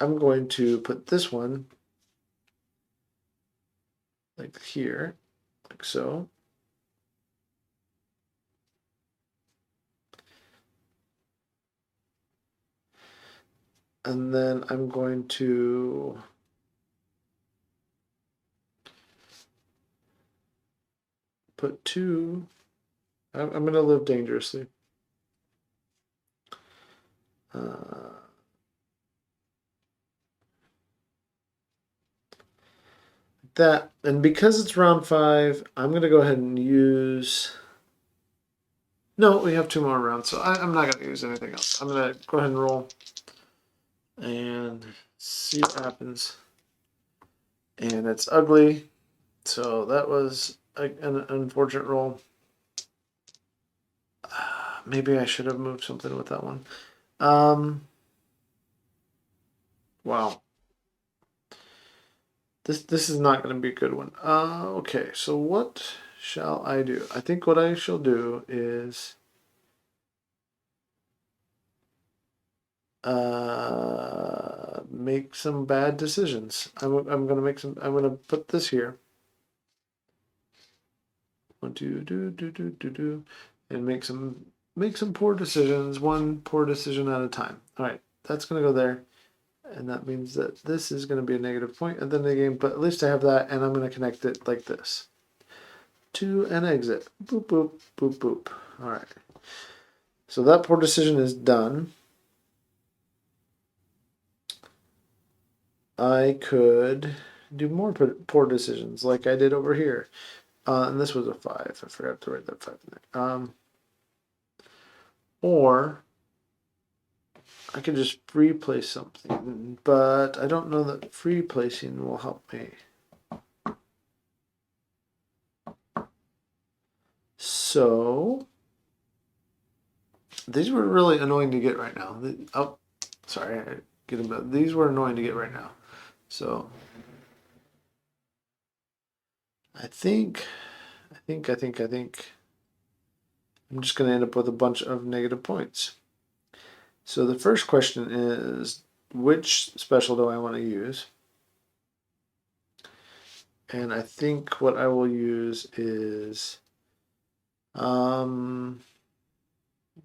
I'm going to put this one like here, like so. And then I'm going to put 2. I'm going to live dangerously. That, and because it's round 5, I'm going to go ahead and use No, we have 2 more rounds, so I'm not going to use anything else. I'm going to go ahead and roll and see what happens. And it's ugly, so that was an unfortunate roll. Maybe I should have moved something with that one. Wow. This is not going to be a good one. Okay, so what shall I do? I think what I shall do is make some bad decisions. I'm gonna make some. I'm gonna put this here. 1, 2, do, and make some poor decisions. One poor decision at a time. All right, that's gonna go there, and that means that this is gonna be a negative point at the end of the game. But at least I have that, and I'm gonna connect it like this to an exit. Boop boop boop boop. All right. So that poor decision is done. I could do more poor decisions like I did over here. And this was a 5. I forgot to write that 5 in there. Or I could just free place something, but I don't know that free placing will help me. So these were really annoying to get right now. Oh, sorry, these were annoying to get right now. So I think I'm just going to end up with a bunch of negative points. So the first question is, which special do I want to use? And I think what I will use is,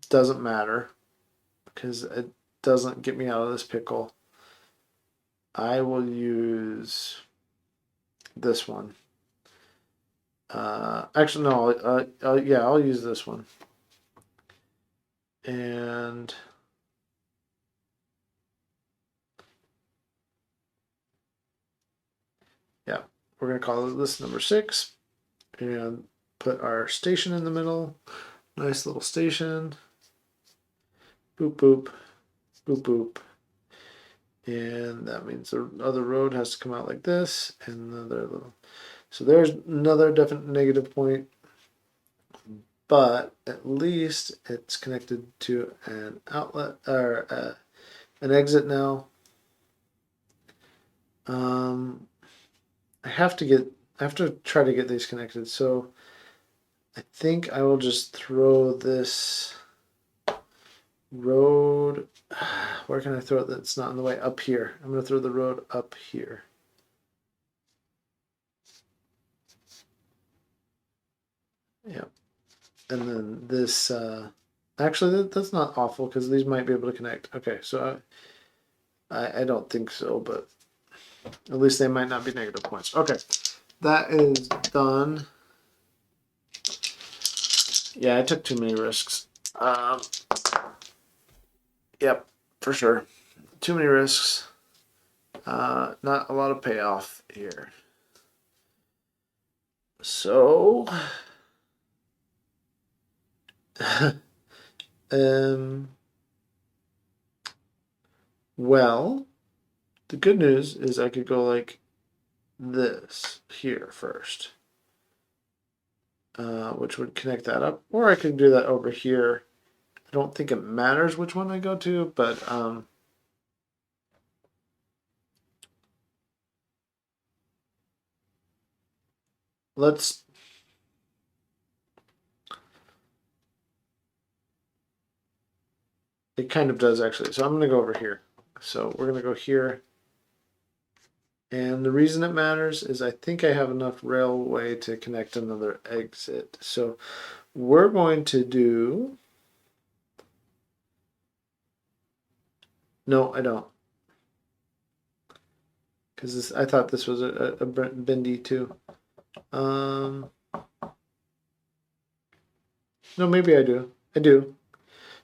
doesn't matter because it doesn't get me out of this pickle. I will use this one. Actually, no, yeah, I'll use this one. And yeah, we're going to call this number 6 and put our station in the middle. Nice little station. Boop, boop, boop, boop. And that means the other road has to come out like this, and another little. So there's another definite negative point, but at least it's connected to an outlet or an exit now. I have to try to get these connected. So I think I will just throw this road. Where can I throw it that's not in the way? Up here. I'm going to throw the road up here. Yep. And then this, actually that's not awful because these might be able to connect. Okay, so I don't think so, but at least they might not be negative points. Okay, that is done. Yeah, I took too many risks. Yep, for sure. Too many risks. Not a lot of payoff here. So, well, the good news is I could go like this here first, which would connect that up, or I could do that over here. I don't think it matters which one I go to, but let's. It kind of does actually. So I'm going to go over here. So we're going to go here. And the reason it matters is I think I have enough railway to connect another exit. So we're going to do. No, I don't. Because I thought this was a bendy too. No, maybe I do. I do.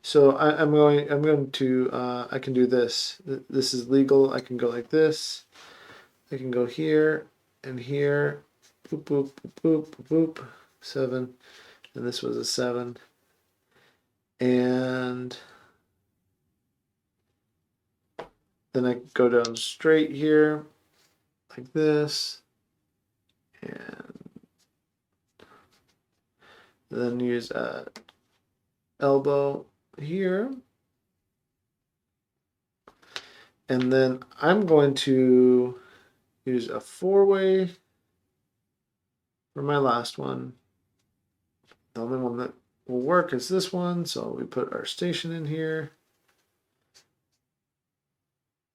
So I'm going to, I can do this. This is legal. I can go like this. I can go here and here. Boop, boop, boop, boop, boop. 7. And this was a 7. then I go down straight here like this, and then use a elbow here. And then I'm going to use a 4-way for my last one. The only one that will work is this one, so we put our station in here.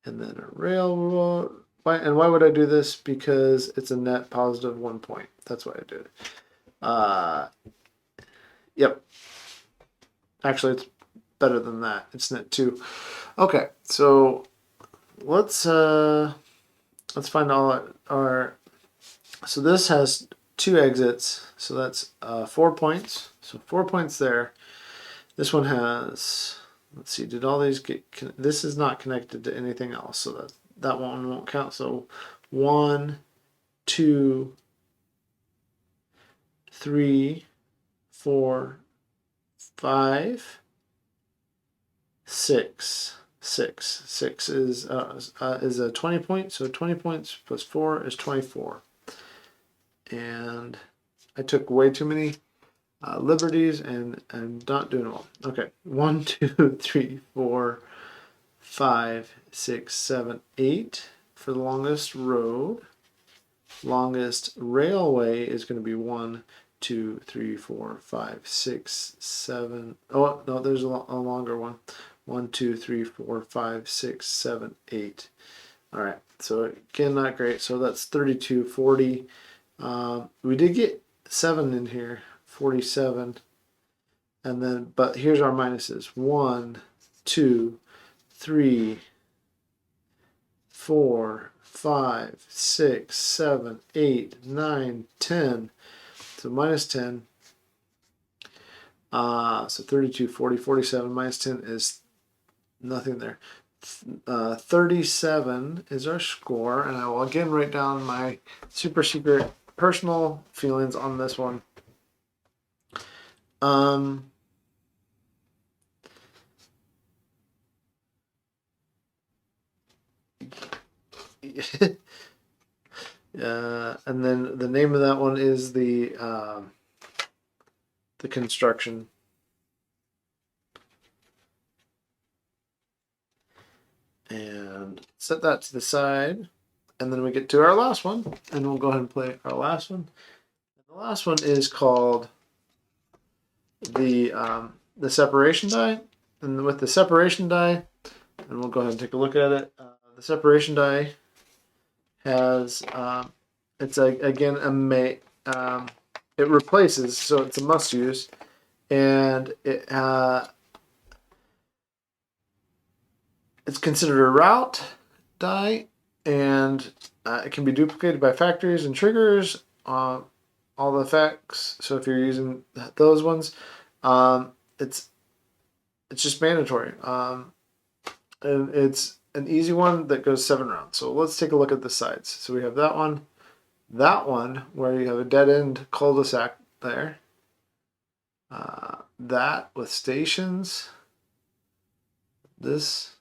And then a railroad. And why would I do this? Because it's a net positive 1 point. That's why I did it. Yep. Actually, it's better than that. It's net 2. Okay, so let's find all our. So this has 2 exits, so that's 4 points. So 4 points there. This one has. Let's see. Did all these get? This is not connected to anything else, so that one won't count. So 1, 2, 3, 4, 5, 6. 6 is a 20 point. So 20 points plus 4 is 24. And I took way too many liberties and not doing well. Okay, 1, 2, 3, 4, 5, 6, 7, 8 for the longest road. Longest railway is going to be 1, 2, 3, 4, 5, 6, 7. Oh no, there's a longer one. 1, 2, 3, 4, 5, 6, 7, 8. All right, so again, not great. So that's 32, 40. We did get 7 in here, 47. And then, but here's our minuses. 1, 2, 3, 4, 5, 6, 7, 8, 9, 10. So minus 10. So 32, 40, 47 minus 10 is nothing there. 37 is our score, and I will again write down my super secret personal feelings on this one. And then the name of that one is the construction. And set that to the side. And then we get to our last one, and we'll go ahead and play our last one. And the last one is called the separation die. And with the separation die, and we'll go ahead and take a look at it. The separation die has it's again it replaces, so it's a must use, and it's considered a route die, and it can be duplicated by factories and triggers. All the effects. So if you're using those ones, it's just mandatory. And it's an easy one that goes 7 rounds. So let's take a look at the sides. So we have that one where you have a dead end cul-de-sac there. That with stations. This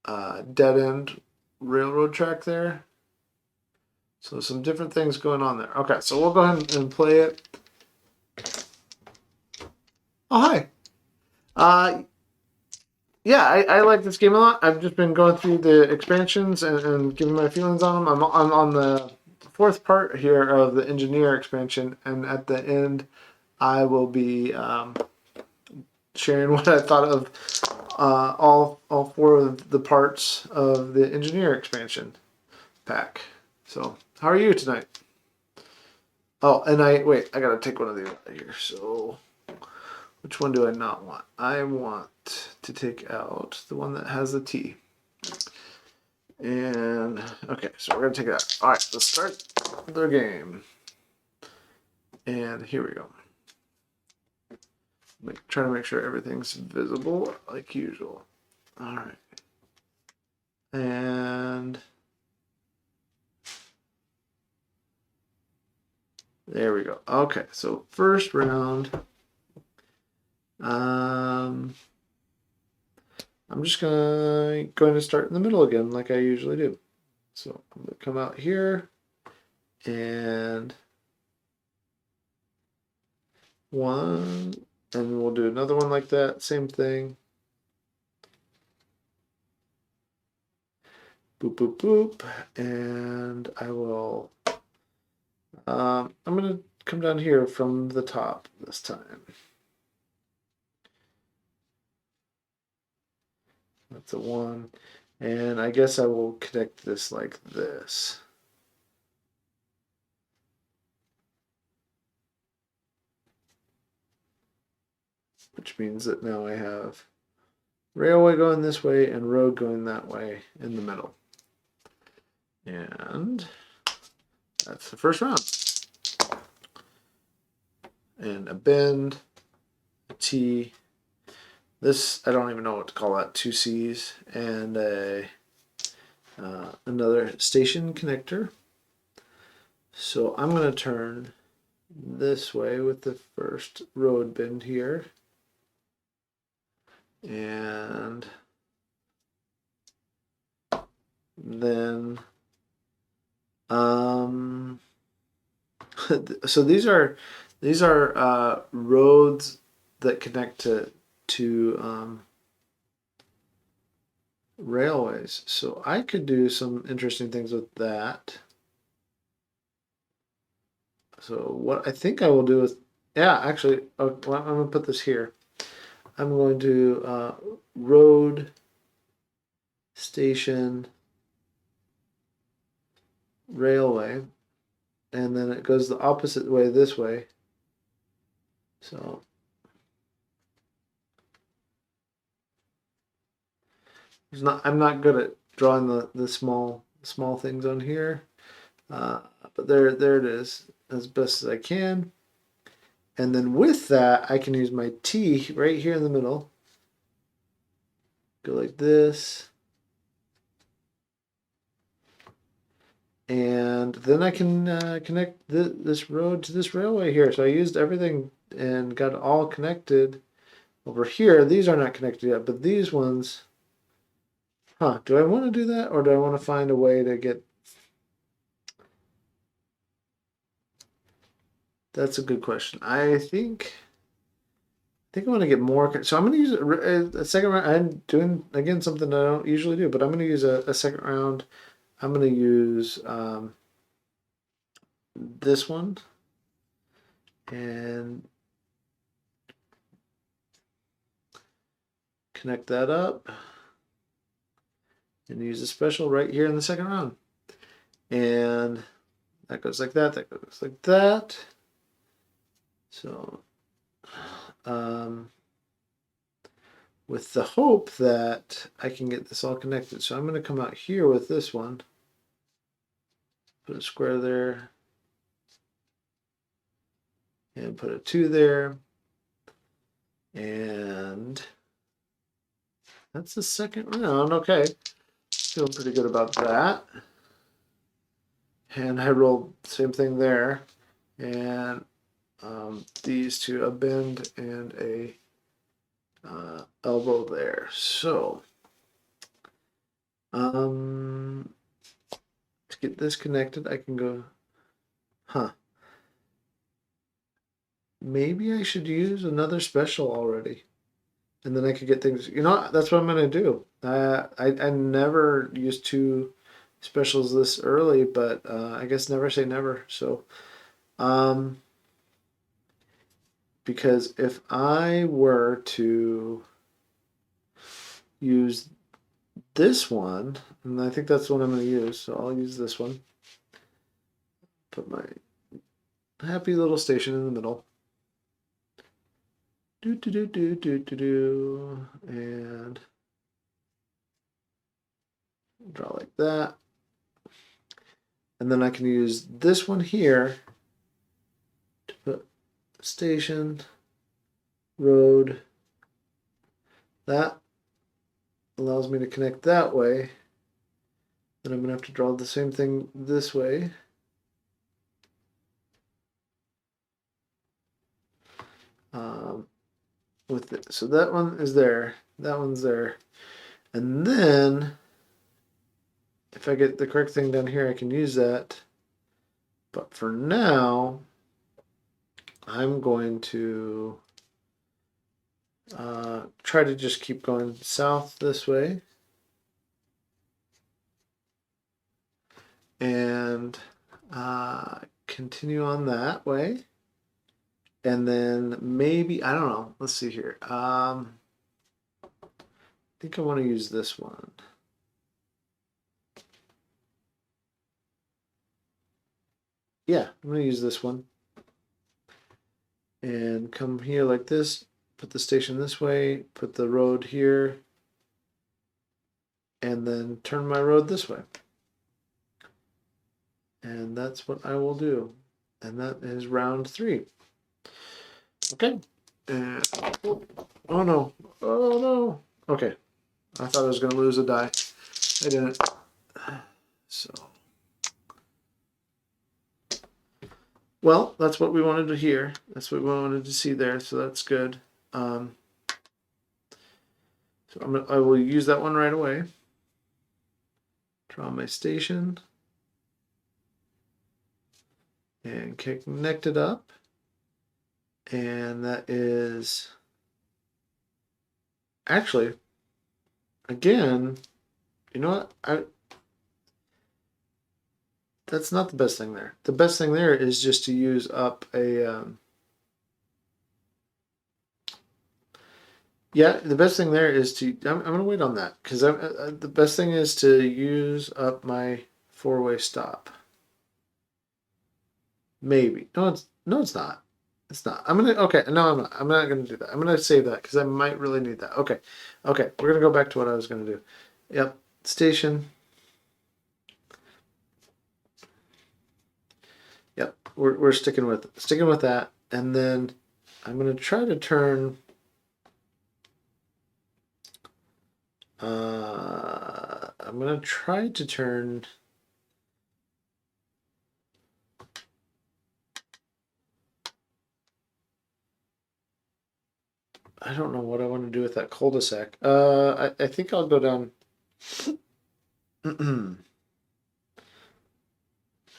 dead end railroad track there. So some different things going on there. Okay, so we'll go ahead and play it. Oh, hi. Yeah, I like this game a lot. I've just been going through the expansions and giving my feelings on them. I'm on the 4th part here of the Engineer expansion, and at the end, I will be sharing what I thought of all 4 of the parts of the Engineer expansion pack. So, how are you tonight? Oh, and I gotta take one of these out of here. So, which one do I not want? I want to take out the one that has the T. And, okay, so we're gonna take it out. All right, let's start the game. And here we go. Trying to make sure everything's visible like usual. All right. And there we go. Okay, so first round. I'm I'm just going to start in the middle again like I usually do. So I'm going to come out here and one, and we'll do another one like that, same thing. Boop, boop, boop, and I will, I'm going to come down here from the top this time. That's a one, and I guess I will connect this like this. Which means that now I have railway going this way and road going that way in the middle. And that's the first round. And a bend, a T. This, I don't even know what to call that, 2 C's, and another station connector. So I'm going to turn this way with the first road bend here. And then so these are roads that connect to railways. So I could do some interesting things with that. So what I think I will do is, yeah, actually, well, I'm going to put this here. I'm going to road station railway, and then it goes the opposite way this way. So I'm not good at drawing the small things on here, but there it is as best as I can. And then with that, I can use my T right here in the middle. Go like this. And then I can connect this road to this railway here. So I used everything and got it all connected over here. These are not connected yet, but these ones, do I want to do that, or do I want to find a way to get... That's a good question. I think I want to get more. So I'm going to use a second round. I'm doing, again, something I don't usually do, but I'm going to use a second round. I'm going to use this one and connect that up and use a special right here in the second round. And that goes like that. That goes like that. So with the hope that I can get this all connected. So I'm going to come out here with this one. Put a square there. And put a 2 there. And that's the second round. Okay. Feeling pretty good about that. And I rolled the same thing there. And these two, a bend and a elbow there. So to get this connected, I can go, maybe I should use another special already. And then I could get things, that's what I'm going to do. I never used 2 specials this early, but I guess never say never. So, because if I were to use this one, and I think that's what I'm going to use, so I'll use this one. Put my happy little station in the middle. And draw like that. And then I can use this one here to put station, road. That allows me to connect that way. Then I'm going to have to draw the same thing this way. With it. So that one is there. That one's there. And then if I get the correct thing down here, I can use that. But for now, I'm going to try to just keep going south this way. And continue on that way. And then maybe, I don't know, let's see here. I think I want to use this one. Yeah, I'm going to use this one. And come here like this, put the station this way, put the road here, and then turn my road this way. And that's what I will do. And that is round 3. Okay. And, oh no. Oh no. Okay. I thought I was going to lose a die. I didn't. So. Well, that's what we wanted to hear. That's what we wanted to see there. So that's good. So I will use that one right away. Draw my station. And connect it up. And that is actually, again, you know what? That's not the best thing there. The best thing there is just to use up a. Yeah, the best thing there is to. I'm going to wait on that because the best thing is to use up my 4-way stop. Maybe no, it's not. It's not. I'm gonna. Okay, no, I'm not. I'm not gonna do that. I'm gonna save that because I might really need that. Okay, okay. We're gonna go back to what I was gonna do. Yep, station. Yep, we're sticking with that, and then I'm gonna try to turn. I'm gonna try to turn. I don't know what I want to do with that cul-de-sac. I think I'll go down. I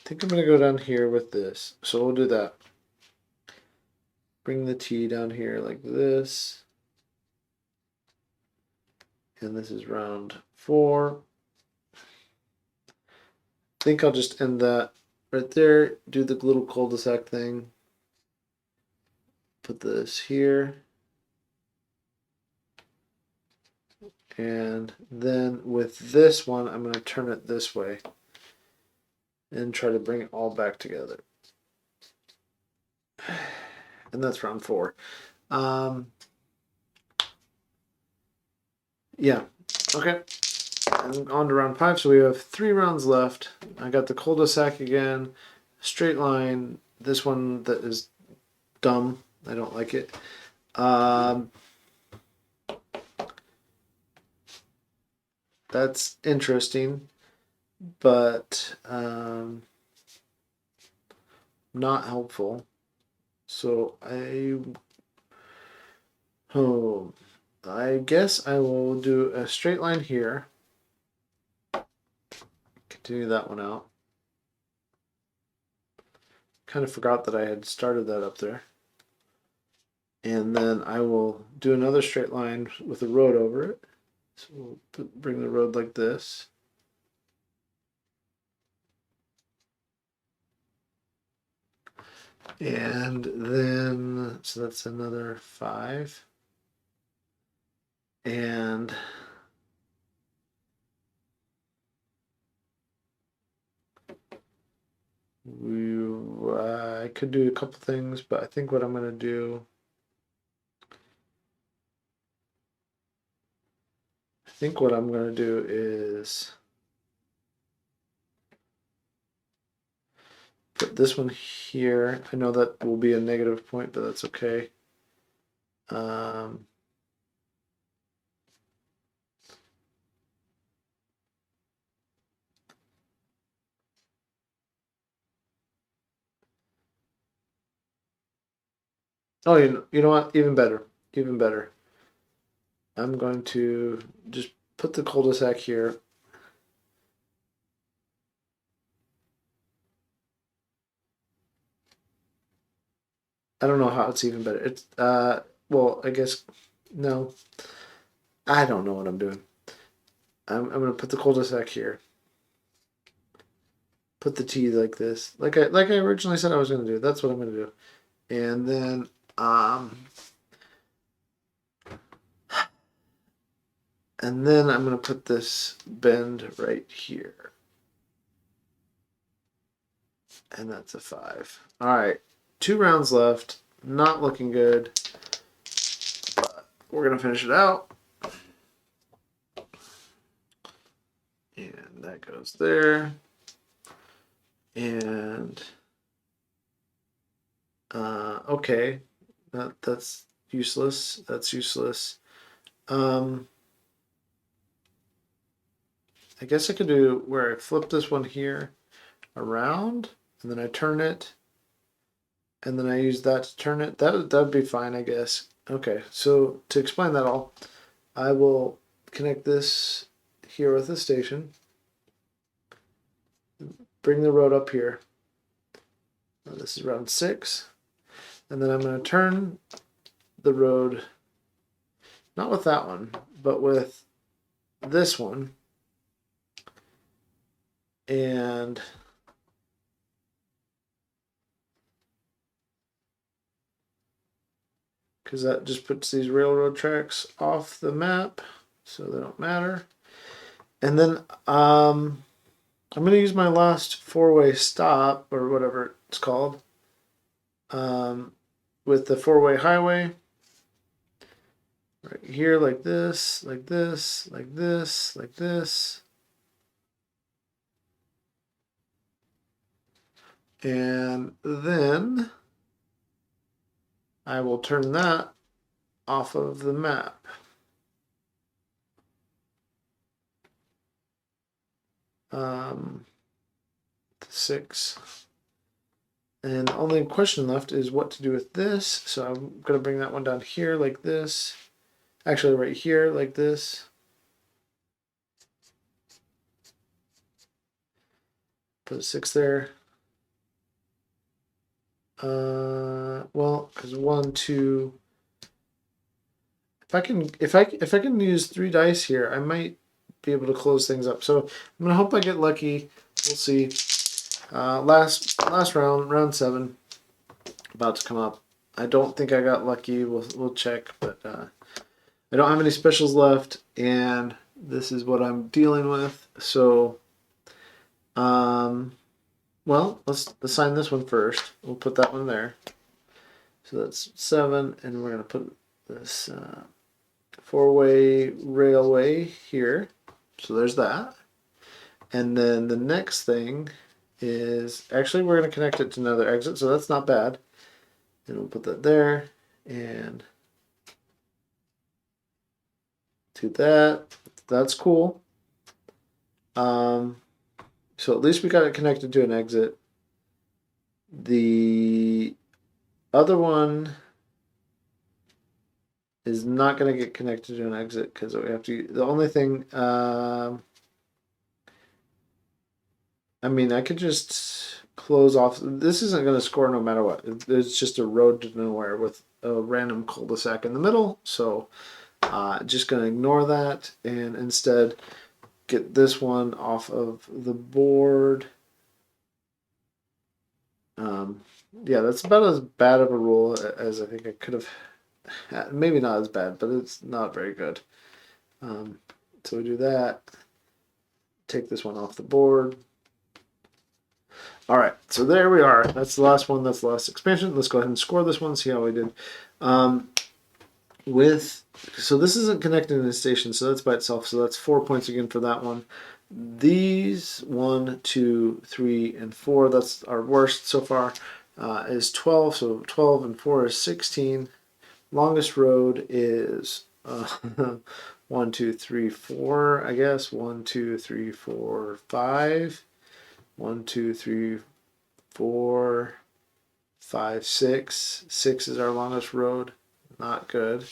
think I'm gonna go down here with this. So we'll do that. Bring the T down here like this. And this is round 4. I think I'll just end that right there. Do the little cul-de-sac thing. Put this here. And then with this one, I'm going to turn it this way and try to bring it all back together. And that's round 4. Yeah. Okay. And on to round 5. So we have 3 rounds left. I got the cul-de-sac again. Straight line. This one that is dumb. I don't like it. That's interesting, but not helpful. So I guess I will do a straight line here. Continue that one out. Kind of forgot that I had started that up there. And then I will do another straight line with a road over it. So we'll bring the road like this. And then, so that's another 5. And I could do a couple things, but I think what I'm going to do, is put this one here. I know that will be a negative point, but that's okay. Oh, you know what? Even better. Even better. I'm going to just put the cul-de-sac here. I don't know how it's even better. It's well, I guess no. I don't know what I'm doing. I'm gonna put the cul-de-sac here. Put the T like this, like I originally said I was gonna do. That's what I'm gonna do, and then I'm gonna put this bend right here, and that's a 5. All right, 2 rounds left. Not looking good, but we're gonna finish it out. And that goes there. And okay, that's useless. That's useless. I guess I could do where I flip this one here around, and then I turn it, and then I use that to turn it. That'd be fine, I guess. Okay, so to explain that all, I will connect this here with the station. Bring the road up here. This is round 6. And then I'm going to turn the road, not with that one, but with this one. And because that just puts these railroad tracks off the map, so they don't matter. And then I'm going to use my last 4-way stop, or whatever it's called, with the 4-way highway. Right here, like this, like this, like this, like this. And then I will turn that off of the map. Um, 6. And the only question left is what to do with this. So I'm going to bring that one down here like this. Actually, right here like this. Put a 6 there. Well, because 1, 2. If I can use 3 dice here, I might be able to close things up. So I'm gonna hope I get lucky. We'll see. Last round, round 7, about to come up. I don't think I got lucky. We'll check, but I don't have any specials left, and this is what I'm dealing with. So, well, let's assign this one first. We'll put that one there. So that's 7, and we're gonna put this 4-way railway here. So there's that. And then the next thing is, actually we're going to connect it to another exit, so that's not bad. And we'll put that there, and do that. That's cool. So at least we got it connected to an exit. The other one is not going to get connected to an exit because we have to. The only thing, I mean, I could just close off. This isn't going to score no matter what. It's just a road to nowhere with a random cul-de-sac in the middle. So just going to ignore that and instead get this one off of the board. Yeah, that's about as bad of a rule as I think I could have. Maybe not as bad, but it's not very good. So we do that. Take this one off the board. All right, so there we are. That's the last one. That's the last expansion. Let's go ahead and score this one. See how we did. So this isn't connected to the station, so that's by itself. So that's 4 points again for that one. These 1, 2, 3, and 4. That's our worst so far. Is 12. So 12 and 4 is 16. Longest road is 1, 2, 3, 4. I guess 1, 2, 3, 4, 5. 1, 2, 3, 4, 5, 6. 6 is our longest road. Not good.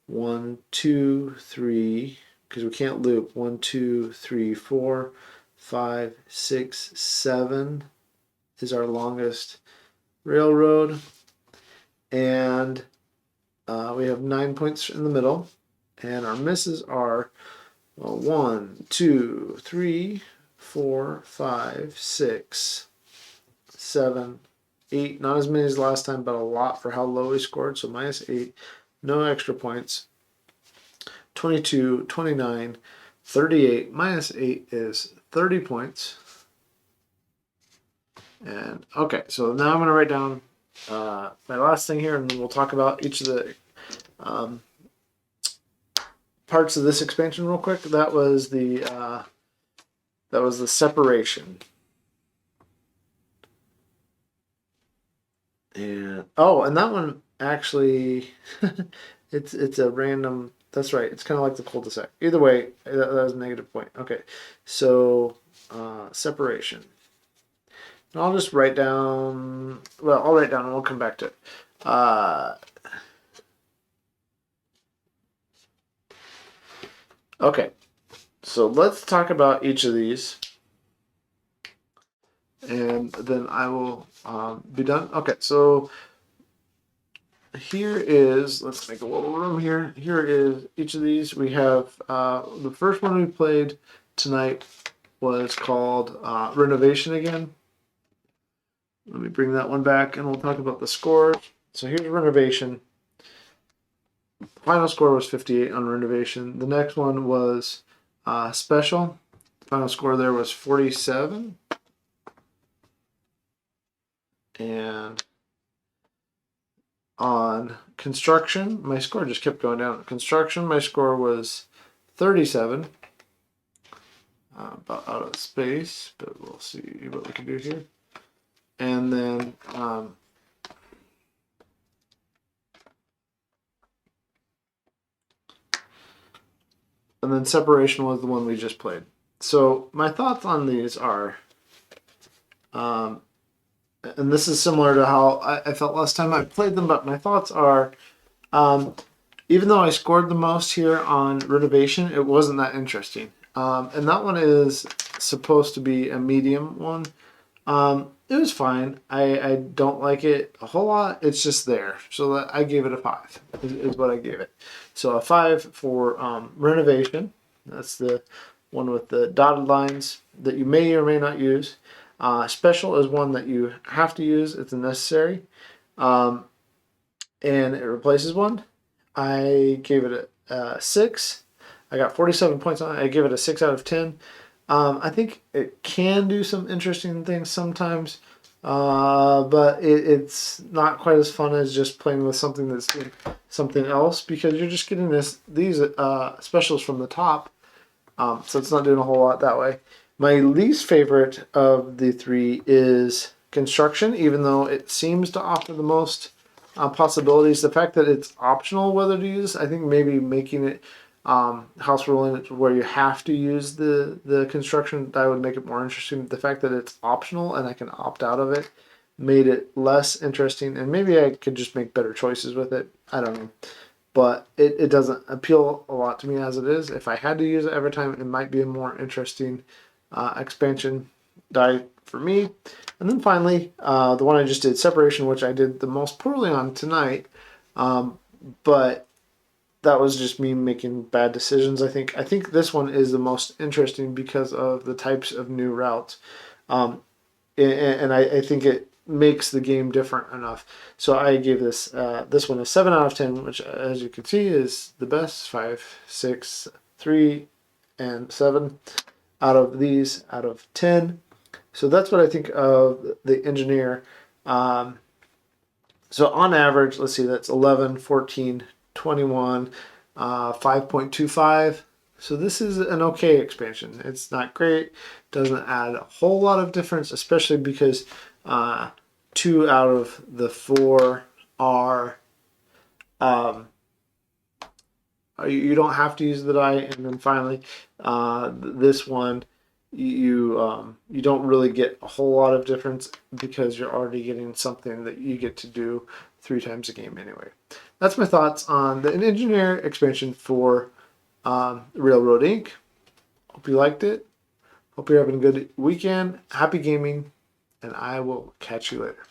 1, 2, 3, because we can't loop. 1, 2, 3, 4, 5, 6, 7 is our longest railroad. And we have 9 points in the middle. And our misses are 1, 2, 3, 4, 5, 6, 7, 8. Not as many as last time, but a lot for how low we scored. So -8. No extra points. 22, 29, 38. -8 is 30 points. And okay, so now I'm going to write down my last thing here, and then we'll talk about each of the parts of this expansion real quick. That was the separation. And and that one actually it's a random. That's right. It's kind of like the cul-de-sac. Either way, that was a negative point. Okay, so separation. And I'll just write down. Well, I'll write down, and we'll come back to it. Okay, so let's talk about each of these, and then I will be done. Okay, so here is, let's make a little room here. Here is each of these. We have the first one we played tonight was called Renovation again. Let me bring that one back, and we'll talk about the score. So here's Renovation. Final score was 58 on Renovation. The next one was Special. Final score there was 47. And on Construction, my score just kept going down. Construction, my score was 37. About out of space, but we'll see what we can do here. And then Separation was the one we just played. So my thoughts on these are, and this is similar to how I felt last time I played them, but my thoughts are, even though I scored the most here on Renovation, it wasn't that interesting. And that one is supposed to be a medium one. It was fine. I don't like it a whole lot. It's just there. So that I gave it a 5 is what I gave it. So a 5 for Renovation. That's the one with the dotted lines that you may or may not use. Special is one that you have to use. It's a necessary. And it replaces one. I gave it a 6. I got 47 points on it. I give it a 6 out of 10. I think it can do some interesting things sometimes, but it's not quite as fun as just playing with something that's doing something else, because you're just getting these specials from the top, so it's not doing a whole lot that way. My least favorite of the 3 is Construction, even though it seems to offer the most possibilities. The fact that it's optional whether to use, I think maybe making it house ruling where you have to use the construction die would make it more interesting. The fact that it's optional and I can opt out of it made it less interesting, and maybe I could just make better choices with it. I don't know, but it doesn't appeal a lot to me as it is. If I had to use it every time, it might be a more interesting expansion die for me. And then finally, the one I just did, Separation, which I did the most poorly on tonight, but that was just me making bad decisions. I think this one is the most interesting because of the types of new routes, and I think it makes the game different enough. So I gave this one a 7 out of 10, which, as you can see, is the best. 5, 6, 3, and 7 out of these out of 10. So that's what I think of the Engineer. So on average, let's see, that's 11, 14, 21, 5.25. So this is an okay expansion. It's not great. Doesn't add a whole lot of difference, especially because 2 out of the 4 are you don't have to use the die. And then finally, this one, you don't really get a whole lot of difference because you're already getting something that you get to do 3 times a game anyway. That's my thoughts on the Engineer expansion for Railroad Inc. Hope you liked it. Hope you're having a good weekend. Happy gaming, and I will catch you later.